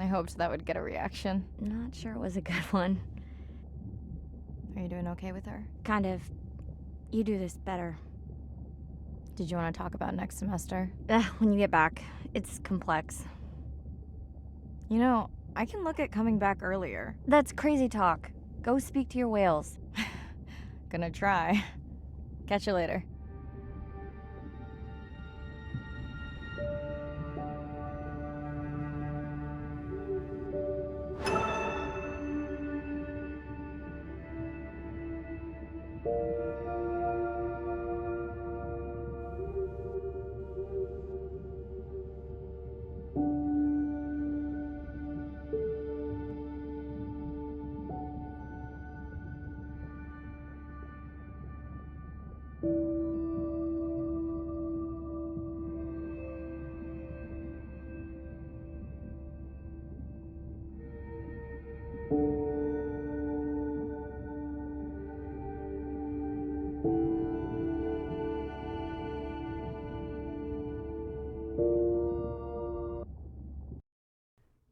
I hoped that would get a reaction. Not sure it was a good one. Are you doing okay with her? Kind of. You do this better. Did you want to talk about next semester? When you get back. It's complex. You know, I can look at coming back earlier. That's crazy talk. Go speak to your whales. Gonna try. Catch you later.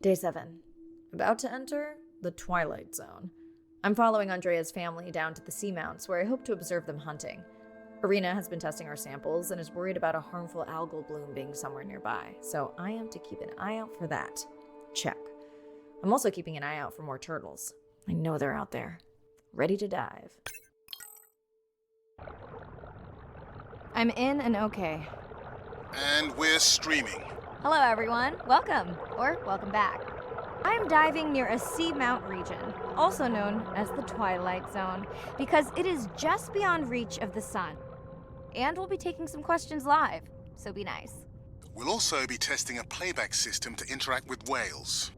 Day 7. About to enter the Twilight Zone. I'm following Andrea's family down to the seamounts where I hope to observe them hunting. Irina has been testing our samples and is worried about a harmful algal bloom being somewhere nearby, so I am to keep an eye out for that. Check. I'm also keeping an eye out for more turtles. I know they're out there, ready to dive. I'm in and okay. And we're streaming. Hello, everyone. Welcome, or welcome back. I'm diving near a seamount region, also known as the Twilight Zone, because it is just beyond reach of the sun. And we'll be taking some questions live, so be nice. We'll also be testing a playback system to interact with whales.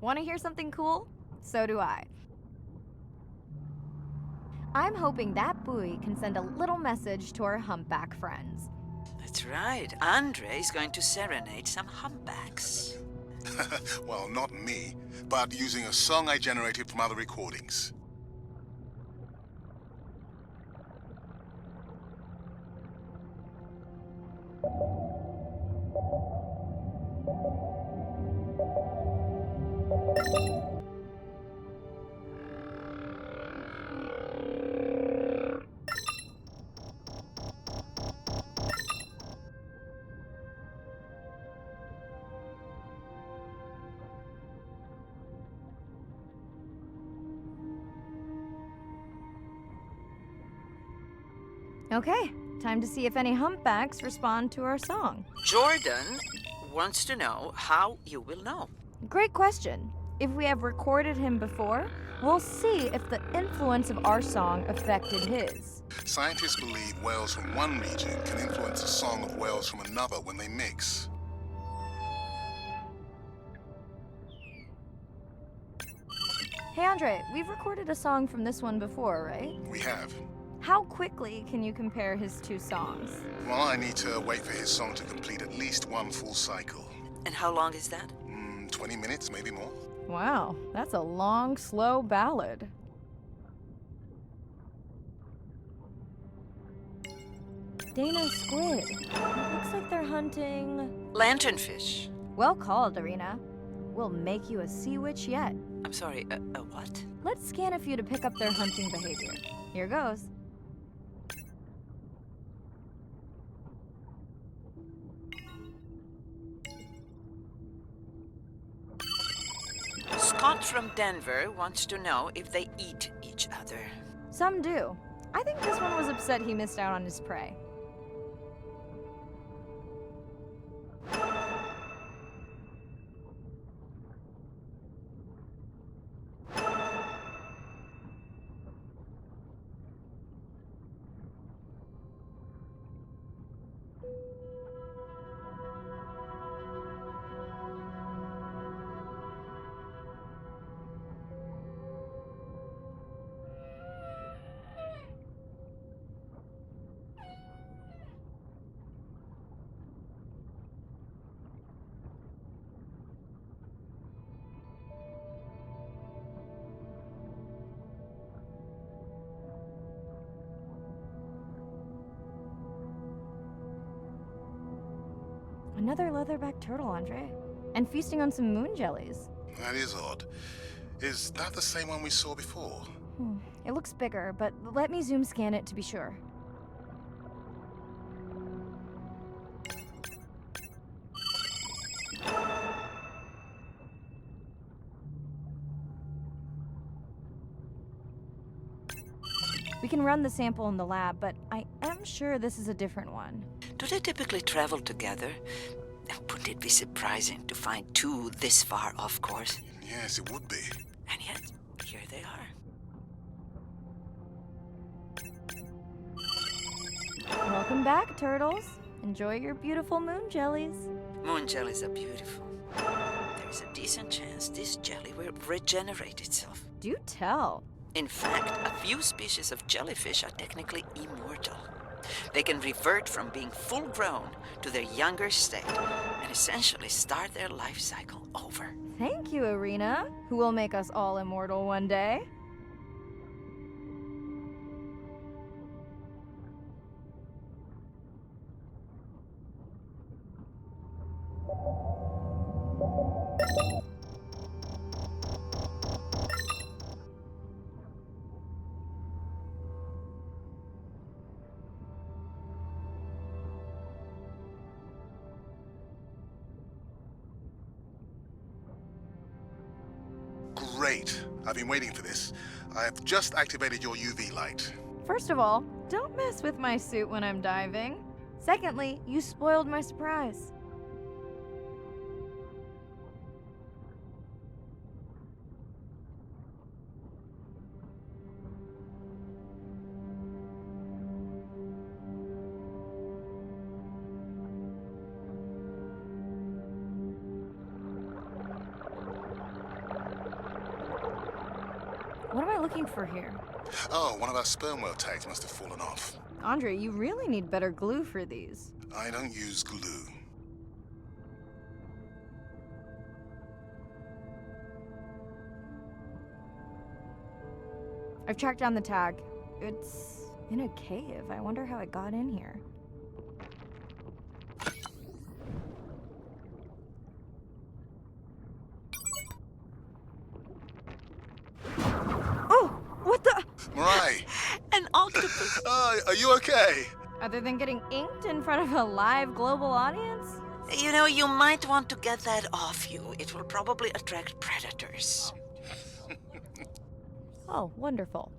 Want to hear something cool? So do I. I'm hoping that buoy can send a little message to our humpback friends. That's right. Andre is going to serenade some humpbacks. Well, not me, but using a song I generated from other recordings. Okay, time to see if any humpbacks respond to our song. Jordan wants to know how you will know. Great question. If we have recorded him before, we'll see if the influence of our song affected his. Scientists believe whales from one region can influence the song of whales from another when they mix. Hey Andre, we've recorded a song from this one before, right? We have. How quickly can you compare his two songs? Well, I need to wait for his song to complete at least one full cycle. And how long is that? 20 minutes, maybe more. Wow, that's a long, slow ballad. Dana squid. It looks like they're hunting... Lanternfish. Well called, Irina. We'll make you a sea witch yet. I'm sorry, a what? Let's scan a few to pick up their hunting behavior. Here goes. Scott from Denver wants to know if they eat each other. Some do. I think this one was upset he missed out on his prey. Another leatherback turtle, Andre. And feasting on some moon jellies. That is odd. Is that the same one we saw before? It looks bigger, but let me zoom scan it to be sure. We can run the sample in the lab, but I am sure this is a different one. Do they typically travel together? Wouldn't it be surprising to find two this far off course? Yes, it would be. And yet, here they are. Welcome back, turtles. Enjoy your beautiful moon jellies. Moon jellies are beautiful. There is a decent chance this jelly will regenerate itself. Do tell. In fact, a few species of jellyfish are technically immortal. They can revert from being full grown to their younger state and essentially start their life cycle over. Thank you, Irina, who will make us all immortal one day. Great. I've been waiting for this. I've just activated your UV light. First of all, don't mess with my suit when I'm diving. Secondly, you spoiled my surprise. What am I looking for here? Oh, one of our sperm whale tags must have fallen off. Andre, you really need better glue for these. I don't use glue. I've tracked down the tag. It's in a cave. I wonder how it got in here. Oh! What the? Mirai! An octopus! Are you okay? Other than getting inked in front of a live global audience? You know, you might want to get that off you. It will probably attract predators. Oh, wonderful.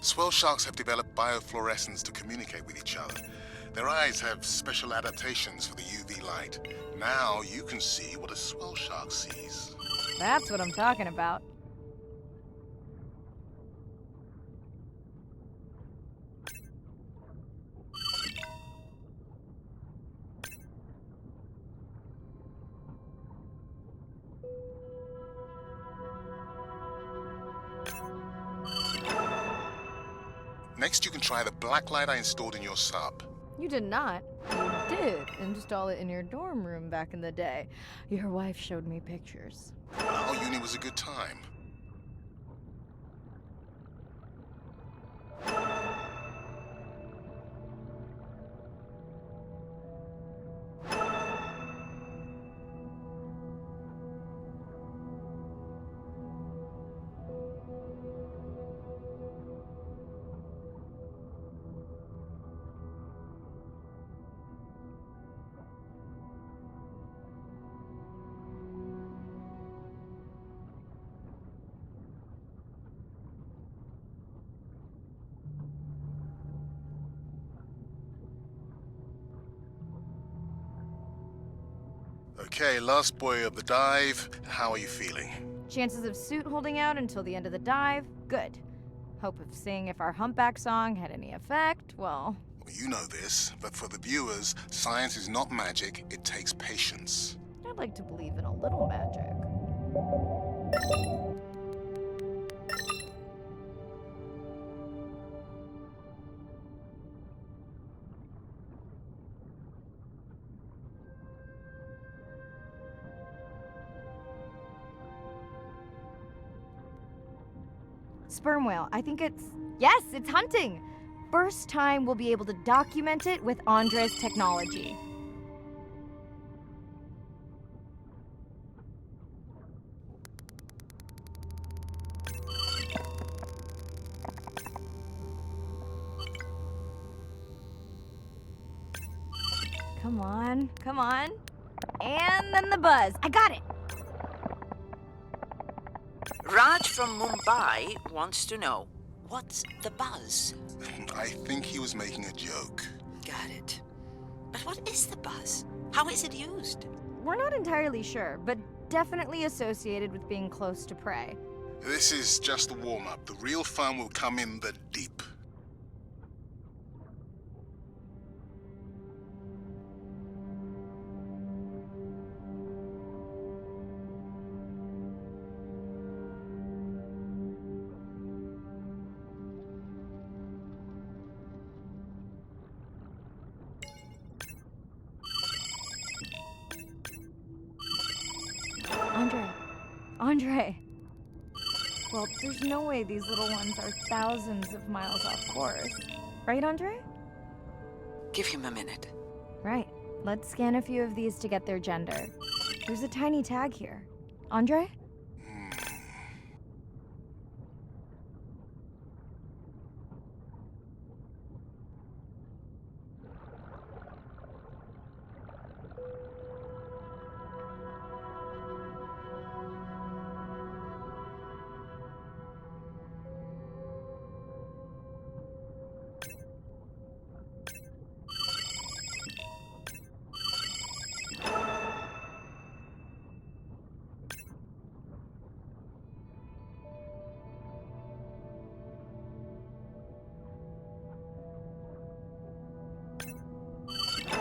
Swell sharks have developed biofluorescence to communicate with each other. Their eyes have special adaptations for the UV light. Now you can see what a swell shark sees. That's what I'm talking about. Next, you can try the black light I installed in your sub. You did not. You did install it in your dorm room back in the day. Your wife showed me pictures. Well, uni was a good time. Okay, last buoy of the dive. How are you feeling? Chances of suit holding out until the end of the dive? Good. Hope of seeing if our humpback song had any effect? Well, You know this, but for the viewers, science is not magic, it takes patience. I'd like to believe in a little magic. Sperm whale, I think it's... Yes, it's hunting! First time we'll be able to document it with Andre's technology. Come on, come on. And then the buzz. I got it! Raj from Mumbai wants to know, what's the buzz? I think he was making a joke. Got it. But what is the buzz? How is it used? We're not entirely sure, but definitely associated with being close to prey. This is just the warm-up. The real fun will come in the deep. Andre. Well, there's no way these little ones are thousands of miles off course. Right, Andre? Give him a minute. Right. Let's scan a few of these to get their gender. There's a tiny tag here. Andre?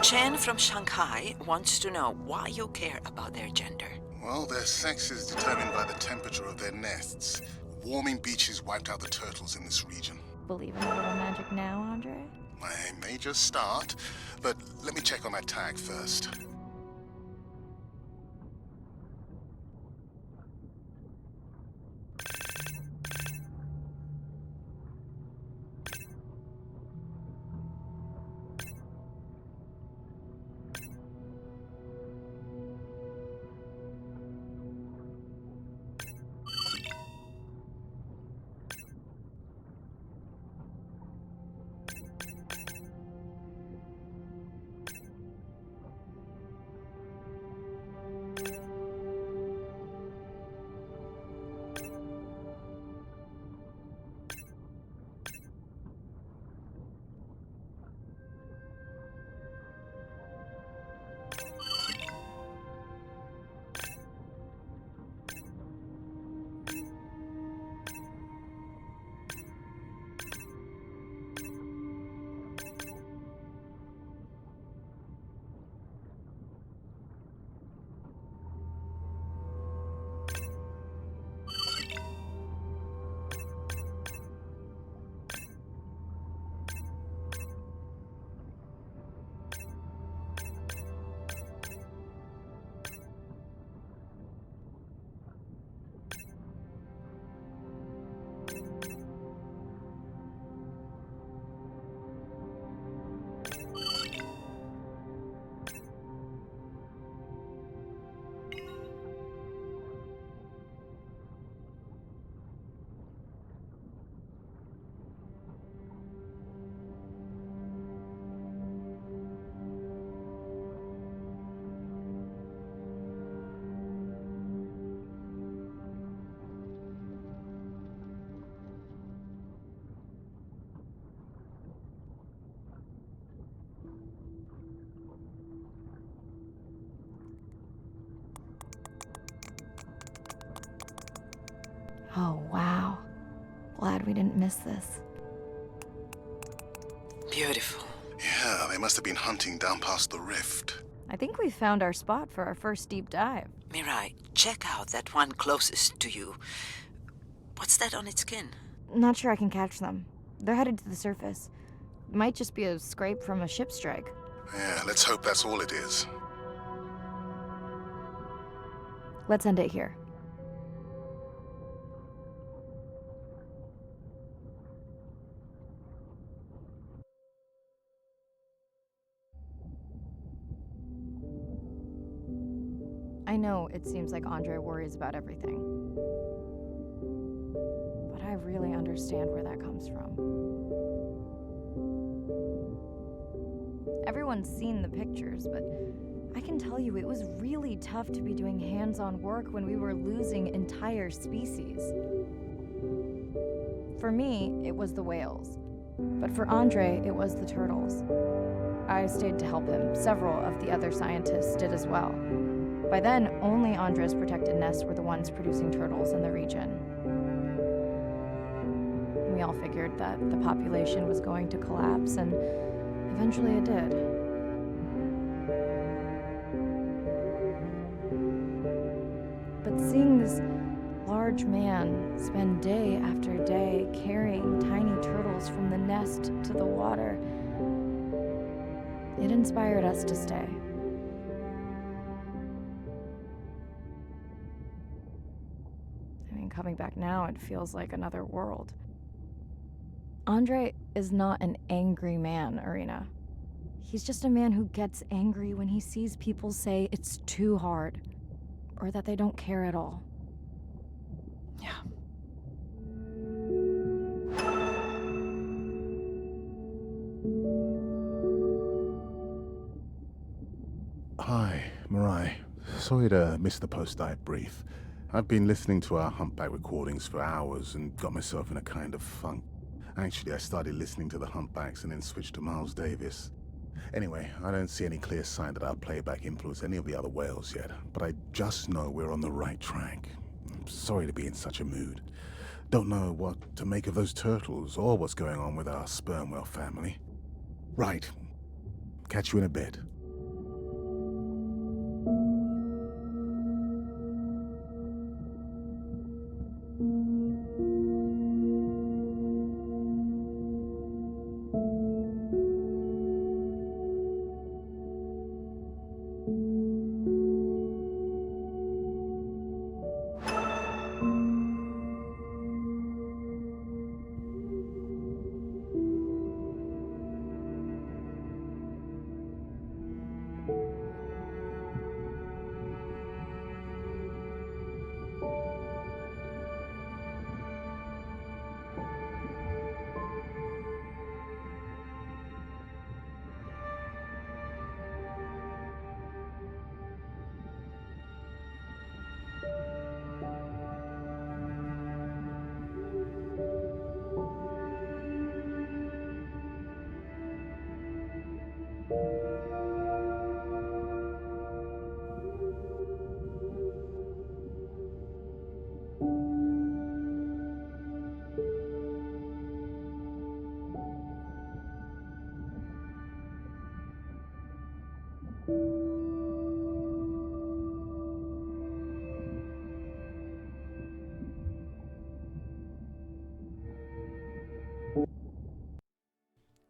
Chen from Shanghai wants to know why you care about their gender. Well, their sex is determined by the temperature of their nests. Warming beaches wiped out the turtles in this region. Believe in a little magic now, Andre? I may just start, but let me check on that tag first. Oh, wow. Glad we didn't miss this. Beautiful. Yeah, they must have been hunting down past the rift. I think we found our spot for our first deep dive. Mirai, check out that one closest to you. What's that on its skin? Not sure I can catch them. They're headed to the surface. Might just be a scrape from a ship strike. Yeah, let's hope that's all it is. Let's end it here. I know it seems like Andre worries about everything. But I really understand where that comes from. Everyone's seen the pictures, but I can tell you it was really tough to be doing hands-on work when we were losing entire species. For me, it was the whales. But for Andre, it was the turtles. I stayed to help him. Several of the other scientists did as well. By then, only Andre's protected nests were the ones producing turtles in the region. We all figured that the population was going to collapse, and eventually it did. But seeing this large man spend day after day carrying tiny turtles from the nest to the water, it inspired us to stay. Coming back now, it feels like another world. Andre is not an angry man, Irina. He's just a man who gets angry when he sees people say it's too hard, or that they don't care at all. Yeah. Hi, Mirai. Sorry to miss the post-dive brief. I've been listening to our Humpback recordings for hours and got myself in a kind of funk. Actually, I started listening to the Humpbacks and then switched to Miles Davis. Anyway, I don't see any clear sign that our playback influenced any of the other whales yet, but I just know we're on the right track. I'm sorry to be in such a mood. Don't know what to make of those turtles or what's going on with our sperm whale family. Right. Catch you in a bit.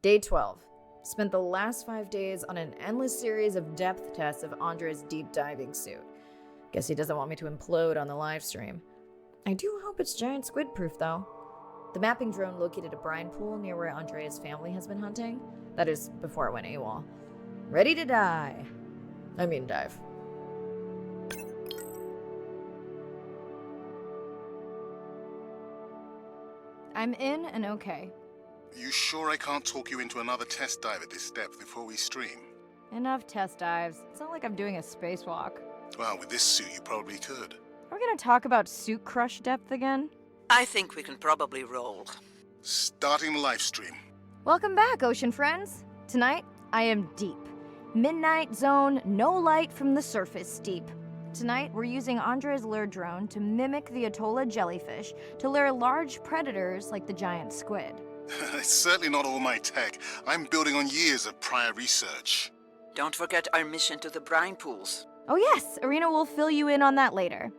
Day 12. Spent the last 5 days on an endless series of depth tests of Andre's deep diving suit. Guess he doesn't want me to implode on the live stream. I do hope it's giant squid proof though. The mapping drone located a brine pool near where Andrea's family has been hunting. That is, before it went AWOL. Ready to dive. I'm in and okay. You sure I can't talk you into another test dive at this depth before we stream? Enough test dives. It's not like I'm doing a spacewalk. Well, with this suit, you probably could. Are we gonna talk about suit crush depth again? I think we can probably roll. Starting the live stream. Welcome back, ocean friends. Tonight, I am deep. Midnight zone, no light from the surface deep. Tonight, we're using Andre's lure drone to mimic the Atolla jellyfish to lure large predators like the giant squid. It's certainly not all my tech. I'm building on years of prior research. Don't forget our mission to the brine pools. Oh yes, Irina will fill you in on that later.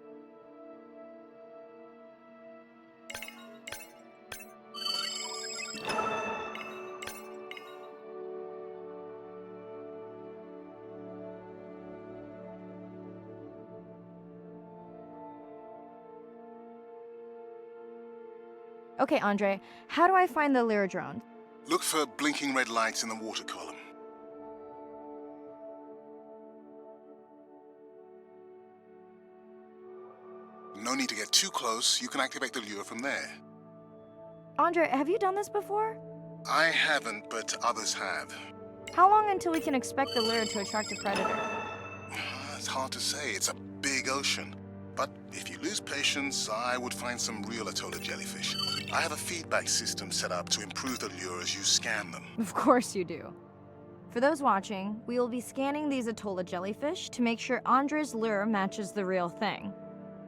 Okay, Andre, how do I find the lure drone? Look for blinking red lights in the water column. No need to get too close. You can activate the lure from there. Andre, have you done this before? I haven't, but others have. How long until we can expect the lure to attract a predator? It's hard to say. It's a big ocean. But if you lose patience, I would find some real Atolla jellyfish. I have a feedback system set up to improve the lure as you scan them. Of course you do. For those watching, we will be scanning these Atolla jellyfish to make sure Andre's lure matches the real thing.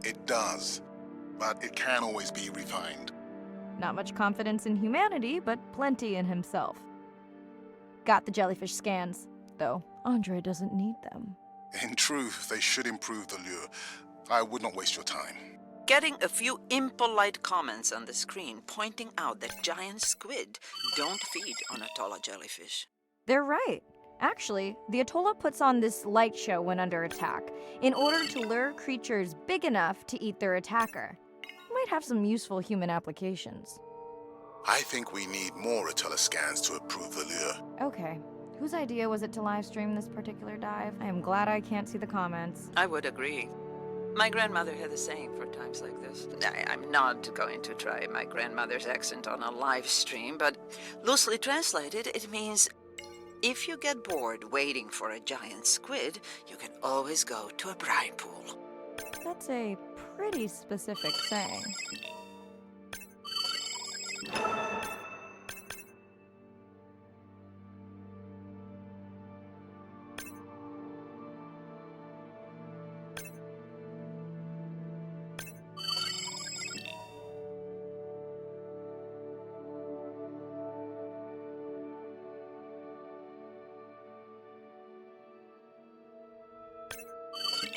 It does, but it can always be refined. Not much confidence in humanity, but plenty in himself. Got the jellyfish scans, though Andre doesn't need them. In truth, they should improve the lure. I would not waste your time. Getting a few impolite comments on the screen pointing out that giant squid don't feed on Atolla jellyfish. They're right. Actually, the Atolla puts on this light show when under attack, in order to lure creatures big enough to eat their attacker. Might have some useful human applications. I think we need more Atolla scans to approve the lure. Okay. Whose idea was it to live stream this particular dive? I am glad I can't see the comments. I would agree. My grandmother had the saying for times like this. I'm not going to try my grandmother's accent on a live stream, but loosely translated, it means if you get bored waiting for a giant squid, you can always go to a brine pool. That's a pretty specific saying.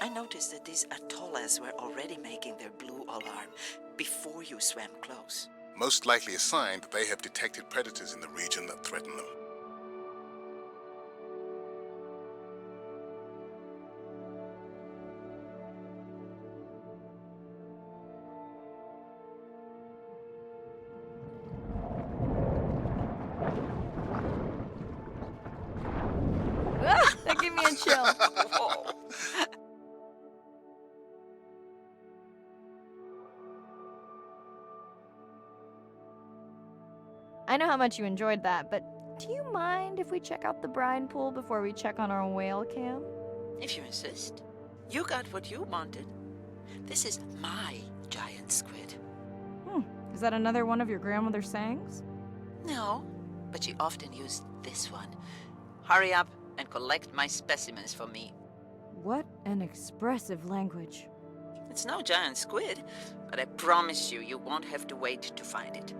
I noticed that these atollas were already making their blue alarm before you swam close. Most likely a sign that they have detected predators in the region that threaten them. That gave me a chill. Whoa. I know how much you enjoyed that, but do you mind if we check out the brine pool before we check on our whale cam? If you insist. You got what you wanted. This is my giant squid. Is that another one of your grandmother's sayings? No, but she often used this one. Hurry up and collect my specimens for me. What an expressive language. It's no giant squid, but I promise you, you won't have to wait to find it.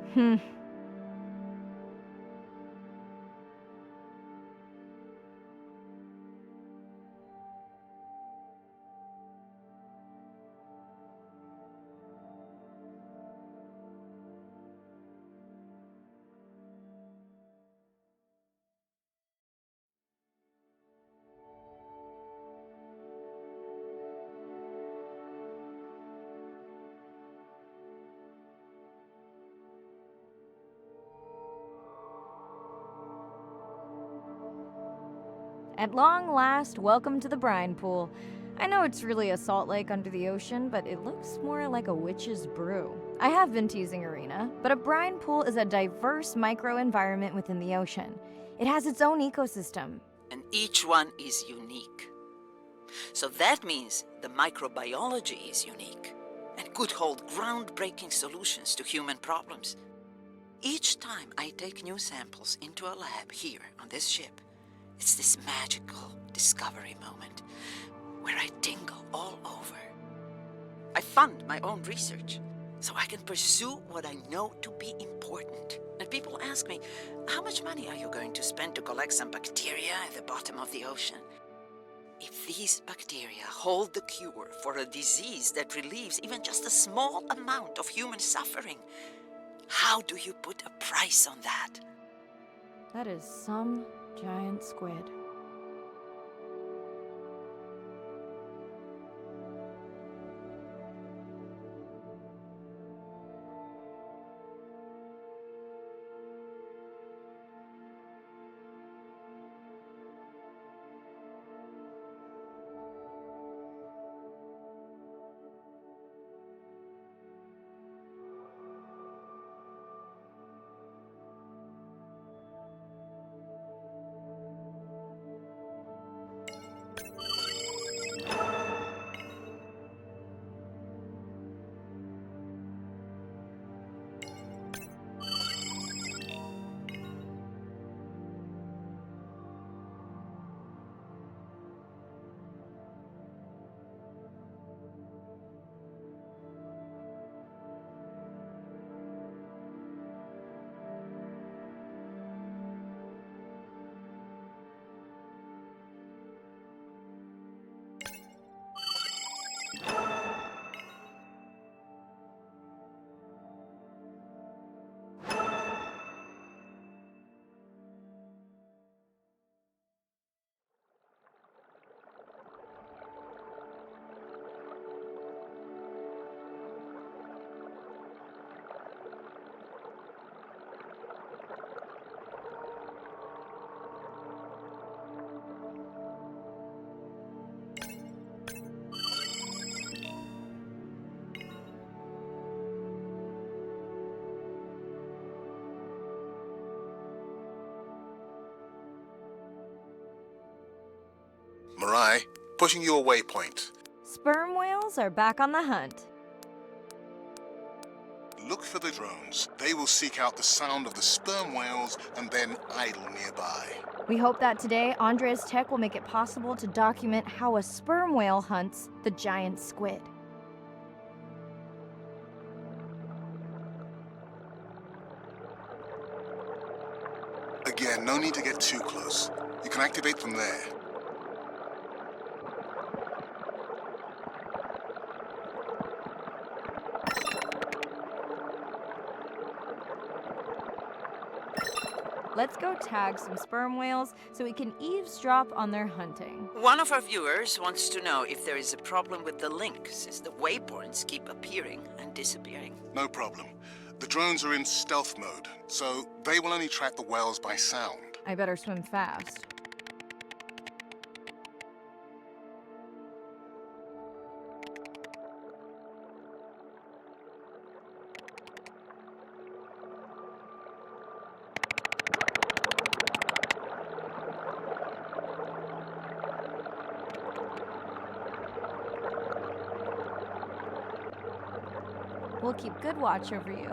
At long last, welcome to the brine pool. I know it's really a salt lake under the ocean, but it looks more like a witch's brew. I have been teasing Irina, but a brine pool is a diverse microenvironment within the ocean. It has its own ecosystem. And each one is unique. So that means the microbiology is unique and could hold groundbreaking solutions to human problems. Each time I take new samples into a lab here on this ship, it's this magical discovery moment where I tingle all over. I fund my own research so I can pursue what I know to be important. And people ask me, how much money are you going to spend to collect some bacteria at the bottom of the ocean? If these bacteria hold the cure for a disease that relieves even just a small amount of human suffering, how do you put a price on that? That is some giant squid. Mirai, pushing your waypoint. Sperm whales are back on the hunt. Look for the drones. They will seek out the sound of the sperm whales and then idle nearby. We hope that today, Andrea's tech will make it possible to document how a sperm whale hunts the giant squid. Again, no need to get too close. You can activate from there. Let's go tag some sperm whales so we can eavesdrop on their hunting. One of our viewers wants to know if there is a problem with the link, since the waypoints keep appearing and disappearing. No problem. The drones are in stealth mode, so they will only track the whales by sound. I better swim fast. We'll keep good watch over you.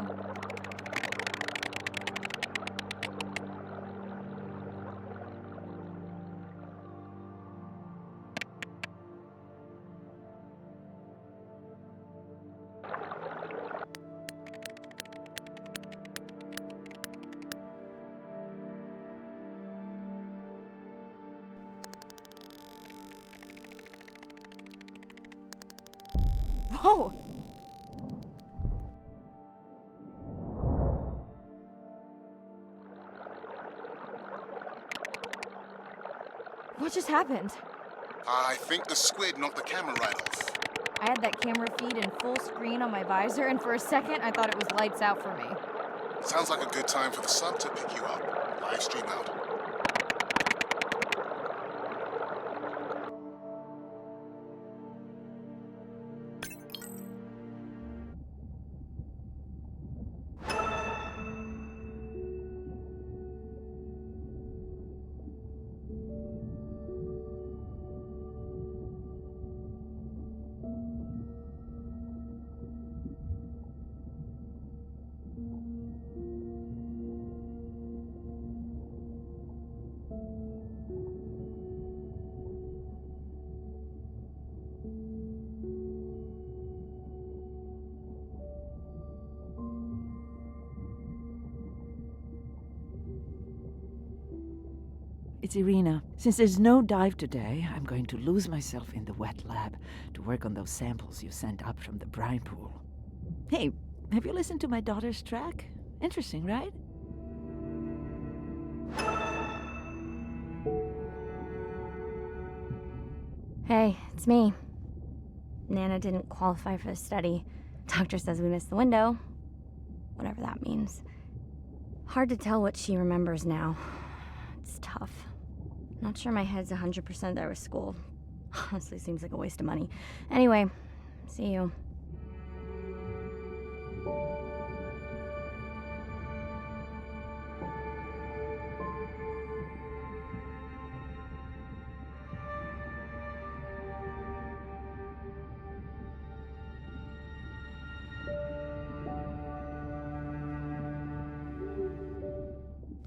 Whoa! What just happened? I think the squid knocked the camera right off. I had that camera feed in full screen on my visor, and for a second I thought it was lights out for me. Sounds like a good time for the sub to pick you up. Live stream out. it's Irina. Since there's no dive today, I'm going to lose myself in the wet lab to work on those samples you sent up from the brine pool. Hey, have you listened to my daughter's track? Interesting, right? Hey, it's me. Nana didn't qualify for the study. Doctor says we missed the window. Whatever that means. Hard to tell what she remembers now. It's tough. Not sure my head's 100% there with school. Honestly, seems like a waste of money. Anyway, see you.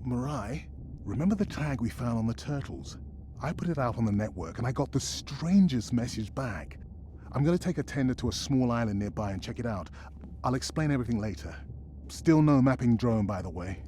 Mirai, remember the tag we found on the turtles? I put it out on the network and I got the strangest message back. I'm gonna take a tender to a small island nearby and check it out. I'll explain everything later. Still no mapping drone, by the way.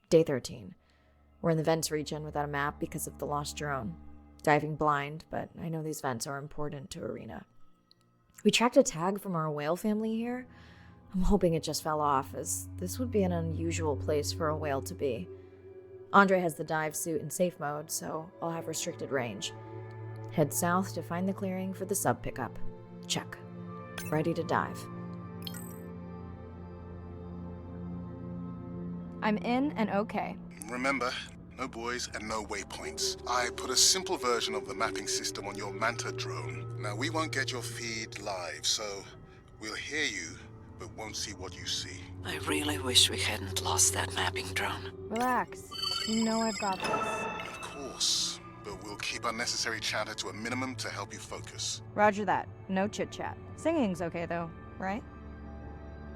Day 13. We're in the vents region without a map because of the lost drone. Diving blind, but I know these vents are important to Irina. We tracked a tag from our whale family here. I'm hoping it just fell off, as this would be an unusual place for a whale to be. Andre has the dive suit in safe mode, so I'll have restricted range. Head south to find the clearing for the sub pickup. Check. Ready to dive. I'm in and okay. Remember, no buoys and no waypoints. I put a simple version of the mapping system on your Manta drone. Now, we won't get your feed live, so we'll hear you, but won't see what you see. I really wish we hadn't lost that mapping drone. Relax. You know I've got this. Of course, but we'll keep unnecessary chatter to a minimum to help you focus. Roger that. No chit-chat. Singing's okay, though, right?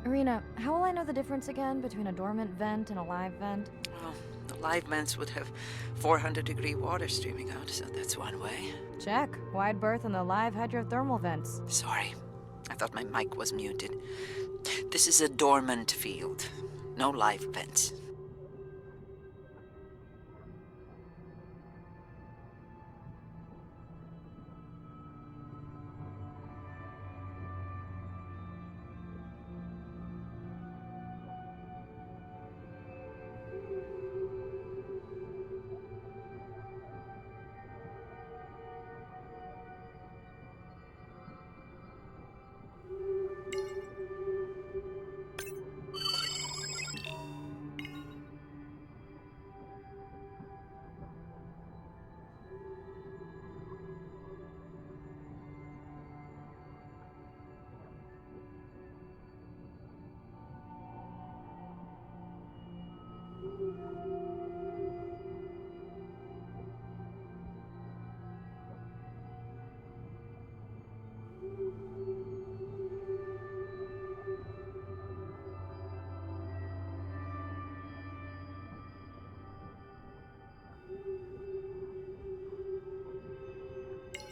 Irina, how will I know the difference again between a dormant vent and a live vent? Well, the live vents would have 400-degree water streaming out, so that's one way. Check. Wide berth in the live hydrothermal vents. Sorry, I thought my mic was muted. This is a dormant field. No live vents.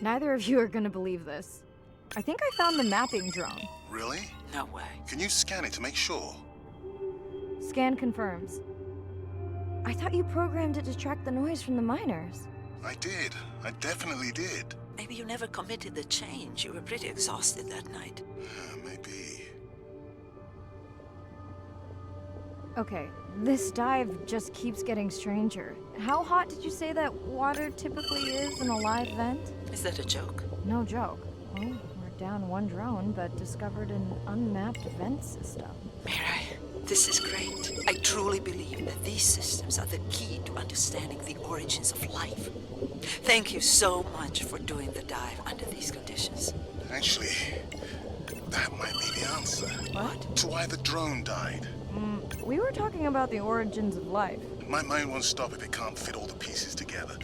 Neither of you are gonna believe this. I think I found the mapping drone. Really? No way. Can you scan it to make sure? Scan confirms. I thought you programmed it to track the noise from the miners. I did. I definitely did. Maybe you never committed the change. You were pretty exhausted that night. Maybe. Okay, this dive just keeps getting stranger. How hot did you say that water typically is in a live vent? Is that a joke? No joke. Well, we're down one drone, but discovered an unmapped vent system. Mirai, this is great. I truly believe that these systems are the key to understanding the origins of life. Thank you so much for doing the dive under these conditions. Actually, that might be the answer. What? To why the drone died. We were talking about the origins of life. My mind won't stop if it can't fit all the pieces together.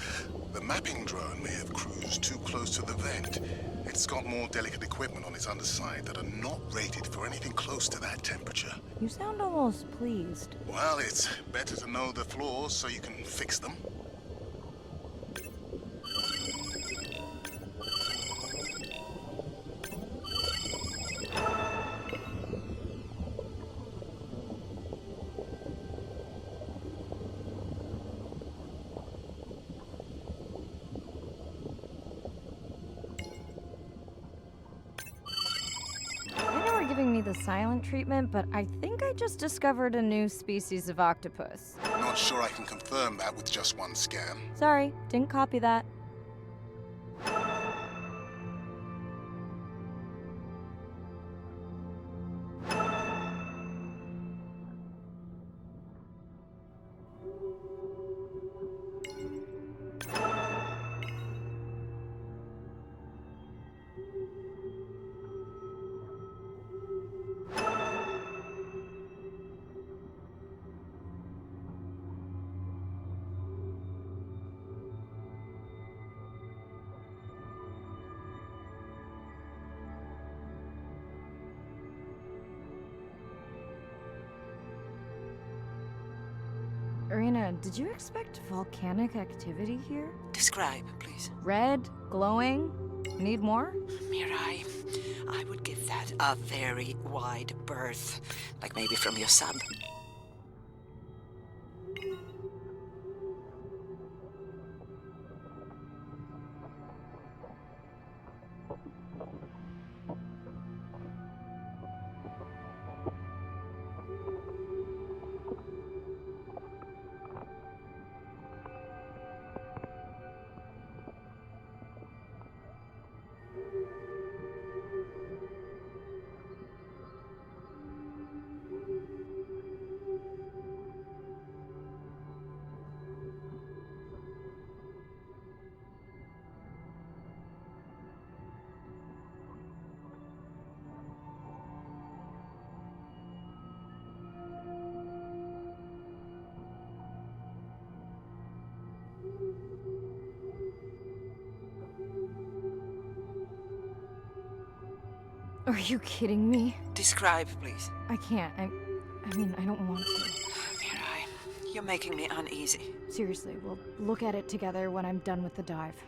The mapping drone may have cruised too close to the vent. It It's got more delicate equipment on its underside that are not rated for anything close to that temperature. You sound almost pleased. Well, it's better to know the flaws so you can fix them. Giving me the silent treatment, but I think I just discovered a new species of octopus. Not sure I can confirm that with just one scan. Sorry, didn't copy that. Irina, did you expect volcanic activity here? Describe, please. Red, glowing. Need more? Mirai, I would give that a very wide berth. Like maybe from your sub. Are you kidding me? Describe, please. I can't. I mean, I don't want to. Mirai, you're making me uneasy. Seriously, we'll look at it together when I'm done with the dive.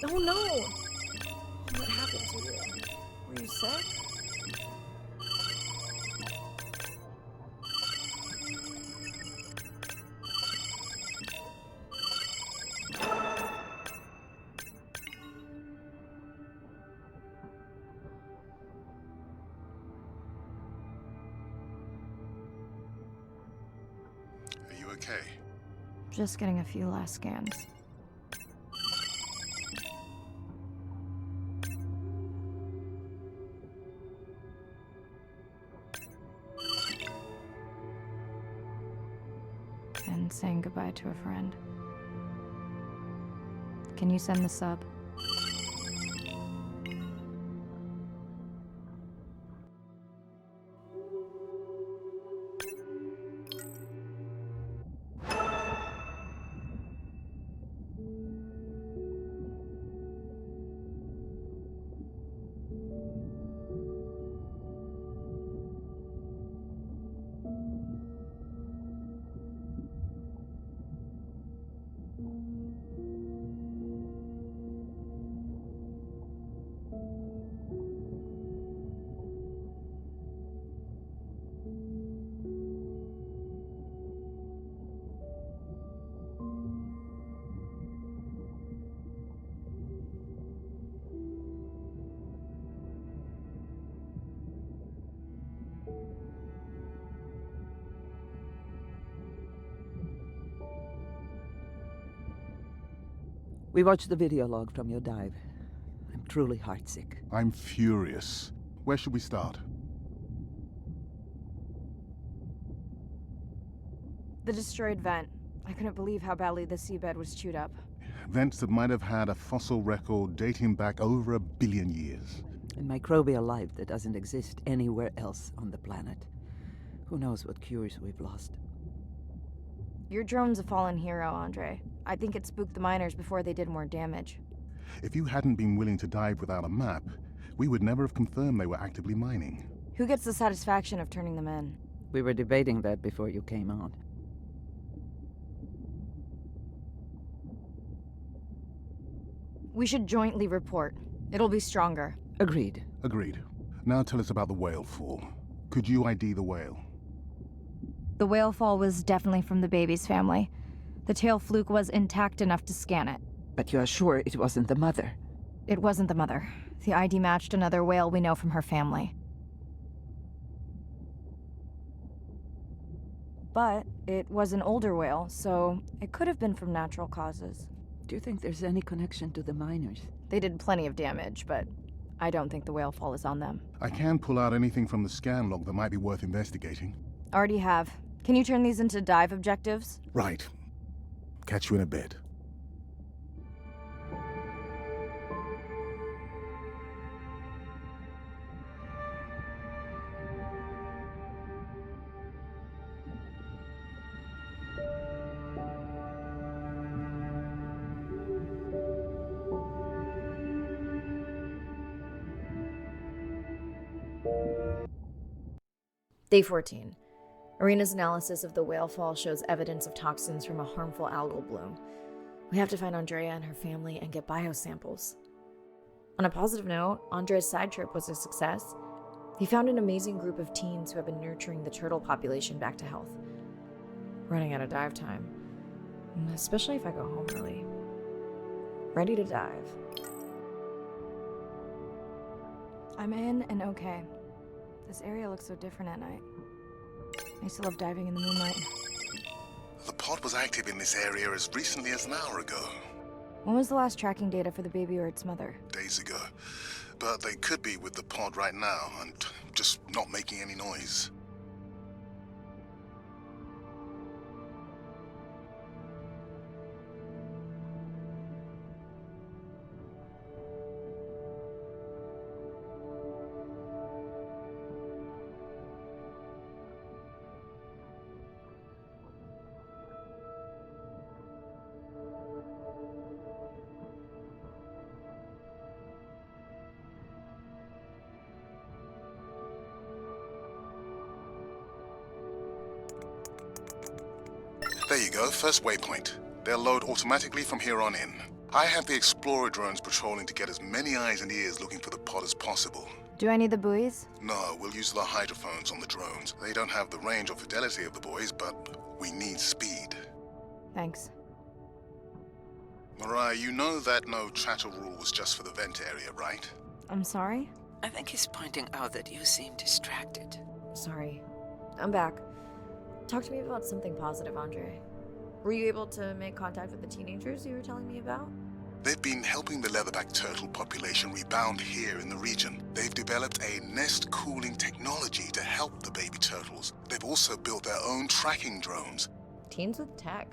Oh no! What happened to you? Were you sick? Are you okay? Just getting a few last scans. And saying goodbye to a friend. Can you send the sub? We watched the video log from your dive. I'm truly heartsick. I'm furious. Where should we start? The destroyed vent. I couldn't believe how badly the seabed was chewed up. Vents that might have had a fossil record dating back over 1 billion years. And microbial life that doesn't exist anywhere else on the planet. Who knows what cures we've lost. Your drone's a fallen hero, Andre. I think it spooked the miners before they did more damage. If you hadn't been willing to dive without a map, we would never have confirmed they were actively mining. Who gets the satisfaction of turning them in? We were debating that before you came on. We should jointly report. It'll be stronger. Agreed. Agreed. Now tell us about the whale fall. Could you ID the whale? The whale fall was definitely from the baby's family. The tail fluke was intact enough to scan it. But you are sure it wasn't the mother? It wasn't the mother. The ID matched another whale we know from her family. But it was an older whale, so it could have been from natural causes. Do you think there's any connection to the miners? They did plenty of damage, but I don't think the whale fall is on them. I can pull out anything from the scan log that might be worth investigating. Already have. Can you turn these into dive objectives? Right. Catch you in a bit. Day 14. Arena's analysis of the whale fall shows evidence of toxins from a harmful algal bloom. We have to find Andrea and her family and get biosamples. On a positive note, Andre's side trip was a success. He found an amazing group of teens who have been nurturing the turtle population back to health. Running out of dive time, especially if I go home early. Ready to dive. I'm in and okay. This area looks so different at night. I used to love diving in the moonlight. The pod was active in this area as recently as an hour ago. When was the last tracking data for the baby or its mother? Days ago. But they could be with the pod right now and just not making any noise. There you go, first waypoint. They'll load automatically from here on in. I have the Explorer drones patrolling to get as many eyes and ears looking for the pod as possible. Do I need the buoys? No, we'll use the hydrophones on the drones. They don't have the range or fidelity of the boys, but we need speed. Thanks. Mariah, you know that no chatter rule was just for the vent area, right? I'm sorry? I think he's pointing out that you seem distracted. Sorry. I'm back. Talk to me about something positive, Andre. Were you able to make contact with the teenagers you were telling me about? They've been helping the leatherback turtle population rebound here in the region. They've developed a nest cooling technology to help the baby turtles. They've also built their own tracking drones. Teens with tech.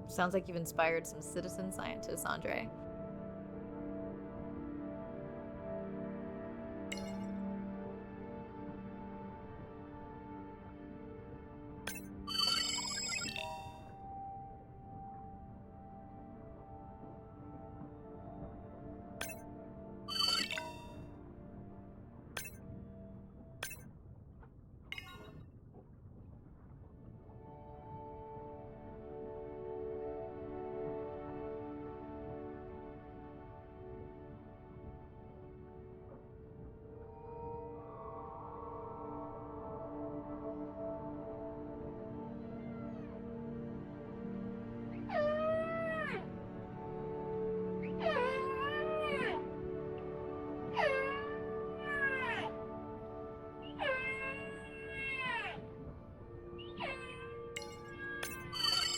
Sounds like you've inspired some citizen scientists, Andre.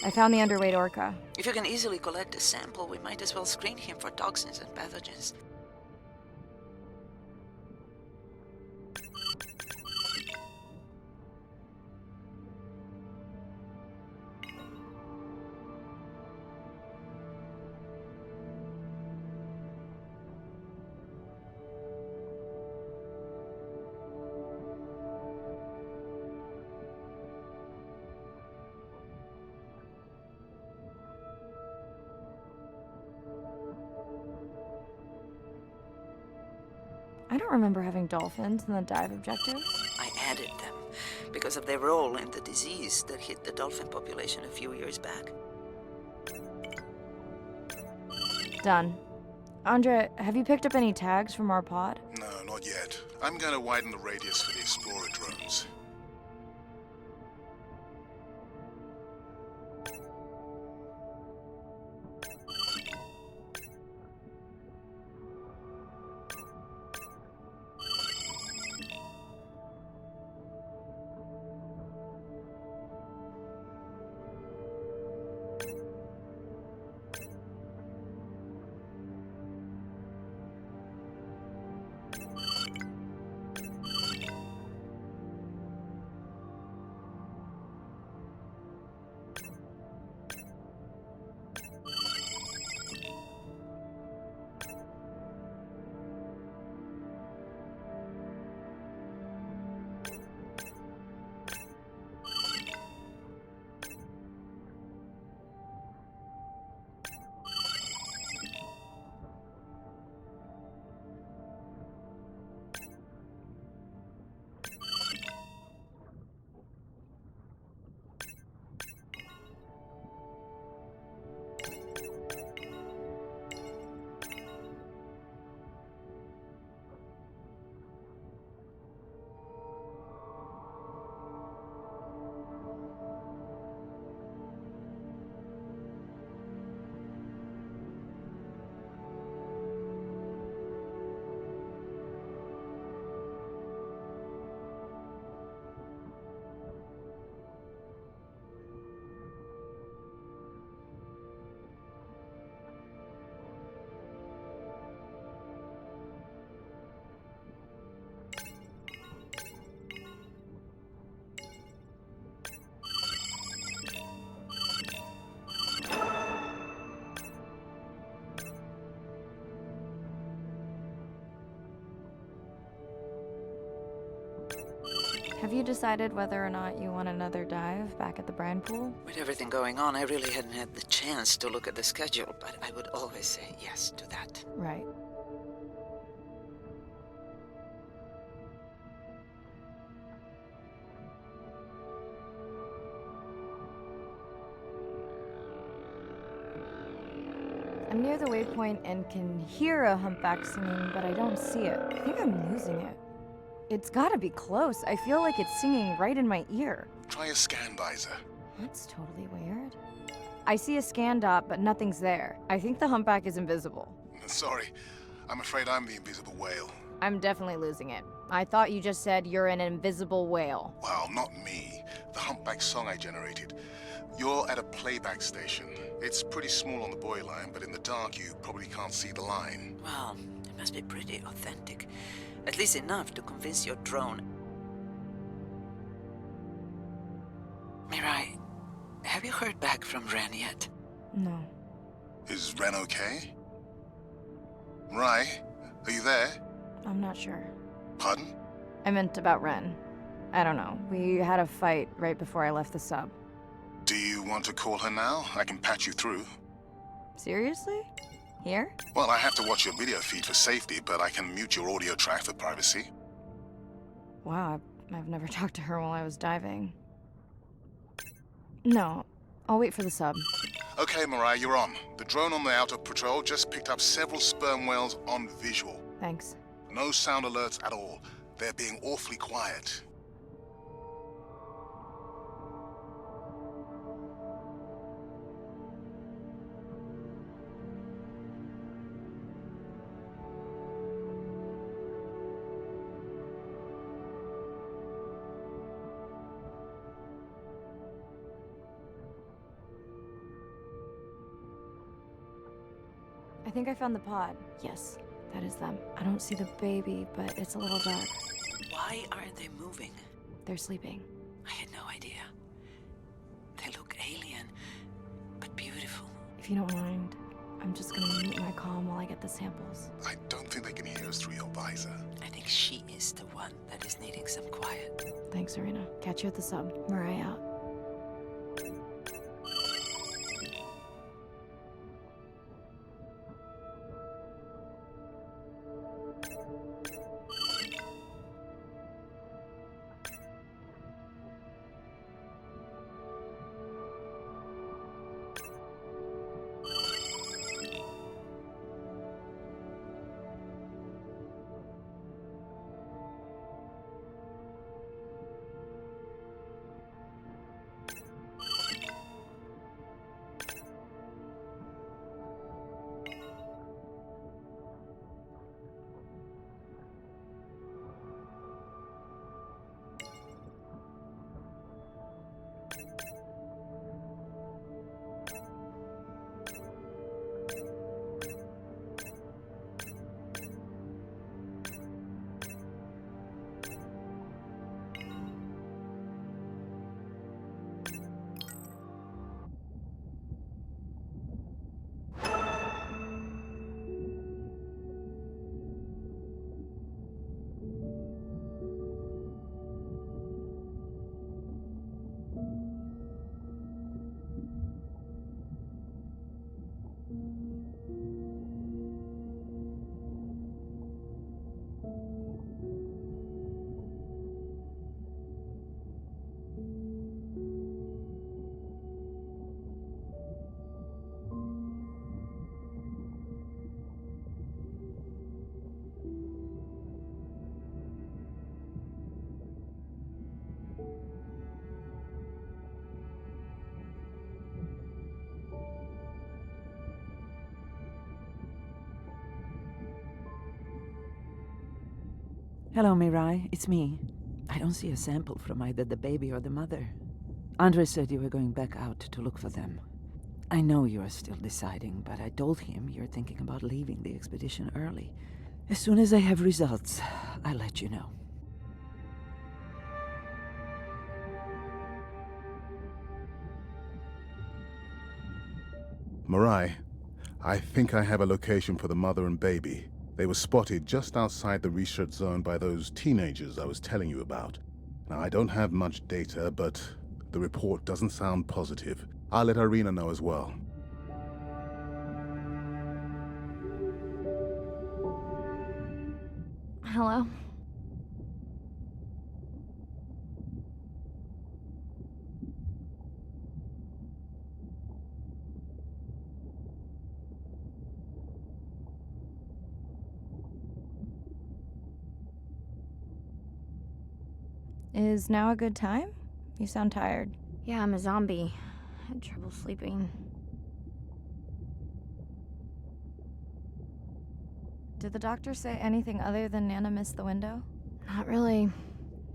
I found the underweight orca. If you can easily collect a sample, we might as well screen him for toxins and pathogens. I don't remember having dolphins in the dive objectives. I added them because of their role in the disease that hit the dolphin population a few years back. Done. Andrea, have you picked up any tags from our pod? No, not yet. I'm going to widen the radius for the Explorer drones. Have you decided whether or not you want another dive back at the brine pool? With everything going on, I really hadn't had the chance to look at the schedule, but I would always say yes to that. Right. I'm near the waypoint and can hear a humpback singing, but I don't see it. I think I'm losing it. It's gotta be close. I feel like it's singing right in my ear. Try a scan visor. That's totally weird. I see a scan dot, but nothing's there. I think the humpback is invisible. Sorry, I'm afraid I'm the invisible whale. I'm definitely losing it. I thought you just said you're an invisible whale. Well, not me. The humpback song I generated. You're at a playback station. It's pretty small on the buoy line, but in the dark you probably can't see the line. Well, it must be pretty authentic. At least enough to convince your drone. Mirai, have you heard back from Ren yet? No. Is Ren okay? Rai, are you there? I'm not sure. Pardon? I meant about Ren. I don't know. We had a fight right before I left the sub. Do you want to call her now? I can patch you through. Seriously? Here? Well, I have to watch your video feed for safety, but I can mute your audio track for privacy. Wow, I've never talked to her while I was diving. No, I'll wait for the sub. Okay, Mirai, you're on. The drone on the outer patrol just picked up several sperm whales on visual. Thanks. No sound alerts at all. They're being awfully quiet. think I found the pod. Yes, that is them. I don't see the baby, but it's a little dark. Why aren't they moving? They're sleeping. I had no idea. They look alien, but beautiful. If you don't mind, I'm just gonna mute my comm while I get the samples. I don't think they can hear us through your visor. I think she is the one that is needing some quiet. Thanks, Serena. Catch you at the sub. Mirai out. Hello, Mirai. It's me. I don't see a sample from either the baby or the mother. Andre said you were going back out to look for them. I know you are still deciding, but I told him you're thinking about leaving the expedition early. As soon as I have results, I'll let you know. Mirai, I think I have a location for the mother and baby. They were spotted just outside the research zone by those teenagers I was telling you about. Now, I don't have much data, but the report doesn't sound positive. I'll let Irina know as well. Hello? Is now a good time? You sound tired. Yeah, I'm a zombie. I had trouble sleeping. Did the doctor say anything other than Nana missed the window? Not really.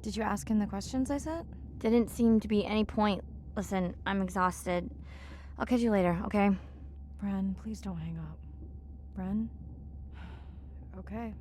Did you ask him the questions I sent? Didn't seem to be any point. Listen, I'm exhausted. I'll catch you later, okay? Bren, please don't hang up. Bren? Okay.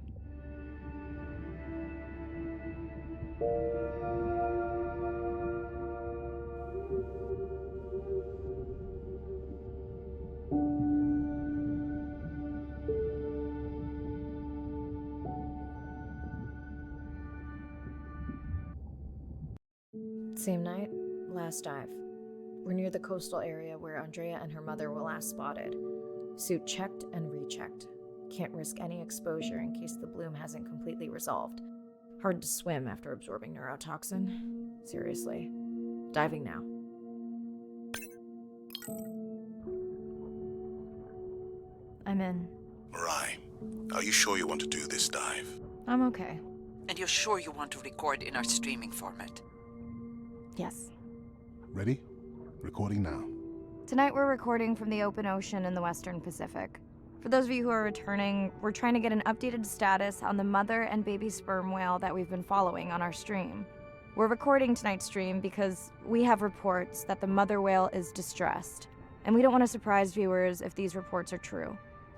Same night, last dive. We're near the coastal area where Andrea and her mother were last spotted. Suit checked and rechecked. Can't risk any exposure in case the bloom hasn't completely resolved. Hard to swim after absorbing neurotoxin. Seriously. Diving now. I'm in. Mirai, are you sure you want to do this dive? I'm okay. And you're sure you want to record in our streaming format? Yes. Ready? Recording now. Tonight we're recording from the open ocean in the Western Pacific. For those of you who are returning, we're trying to get an updated status on the mother and baby sperm whale that we've been following on our stream. We're recording tonight's stream because we have reports that the mother whale is distressed, and we don't want to surprise viewers if these reports are true.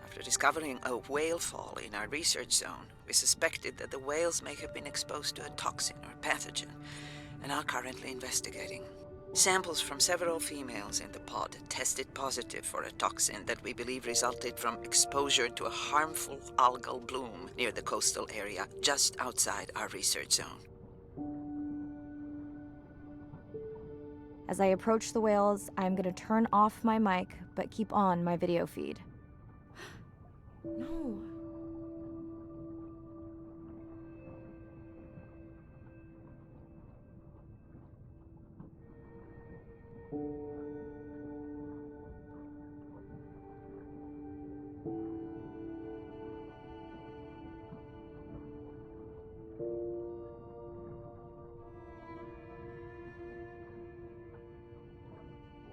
After discovering a whale fall in our research zone, we suspected that the whales may have been exposed to a toxin or pathogen, and are currently investigating. Samples from several females in the pod tested positive for a toxin that we believe resulted from exposure to a harmful algal bloom near the coastal area just outside our research zone. As I approach the whales, I'm gonna turn off my mic, but keep on my video feed. No.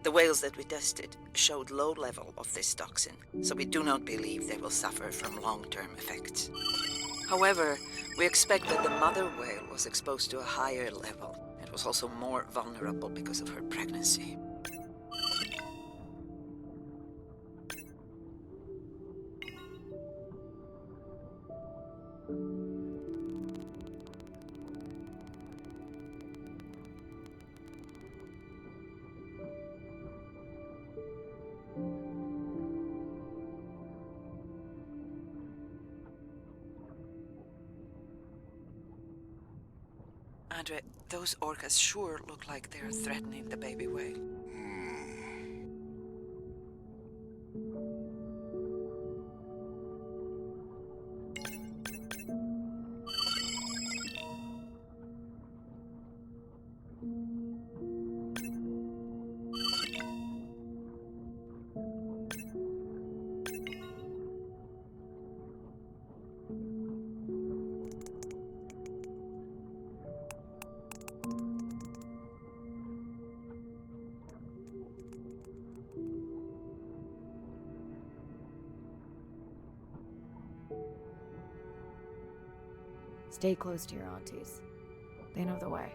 The whales that we tested showed low level of this toxin, so we do not believe they will suffer from long-term effects. However, we expect that the mother whale was exposed to a higher level and was also more vulnerable because of her pregnancy. Andre, those orcas sure look like they're threatening the baby whale. Stay close to your aunties. They know the way.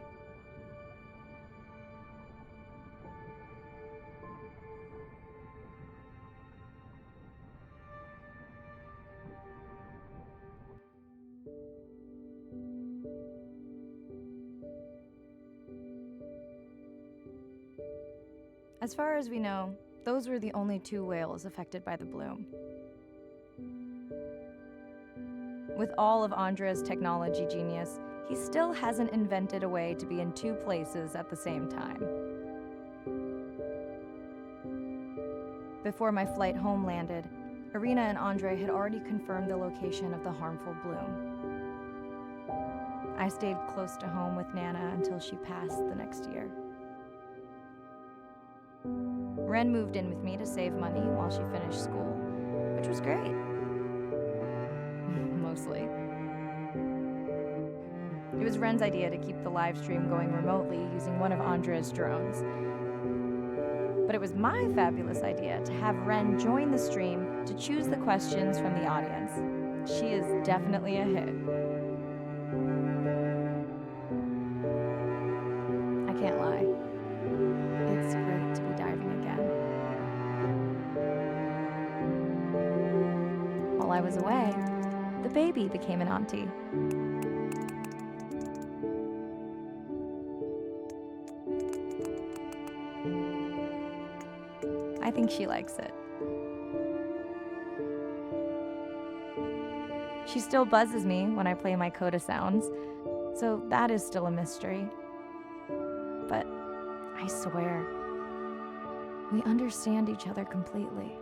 As far as we know, those were the only 2 whales affected by the bloom. With all of Andre's technology genius, he still hasn't invented a way to be in 2 places at the same time. Before my flight home landed, Irina and Andre had already confirmed the location of the harmful bloom. I stayed close to home with Nana until she passed the next year. Ren moved in with me to save money while she finished school, which was great. Mostly. It was Ren's idea to keep the live stream going remotely using one of Andre's drones. But it was my fabulous idea to have Ren join the stream to choose the questions from the audience. She is definitely a hit. I can't lie. It's great to be diving again. While I was away, the baby became an auntie. I think she likes it. She still buzzes me when I play my coda sounds, so that is still a mystery. But I swear, we understand each other completely.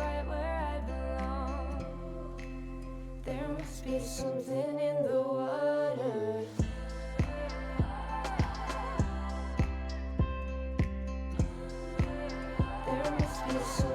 right where I belong. There must be something in the water. There must be something.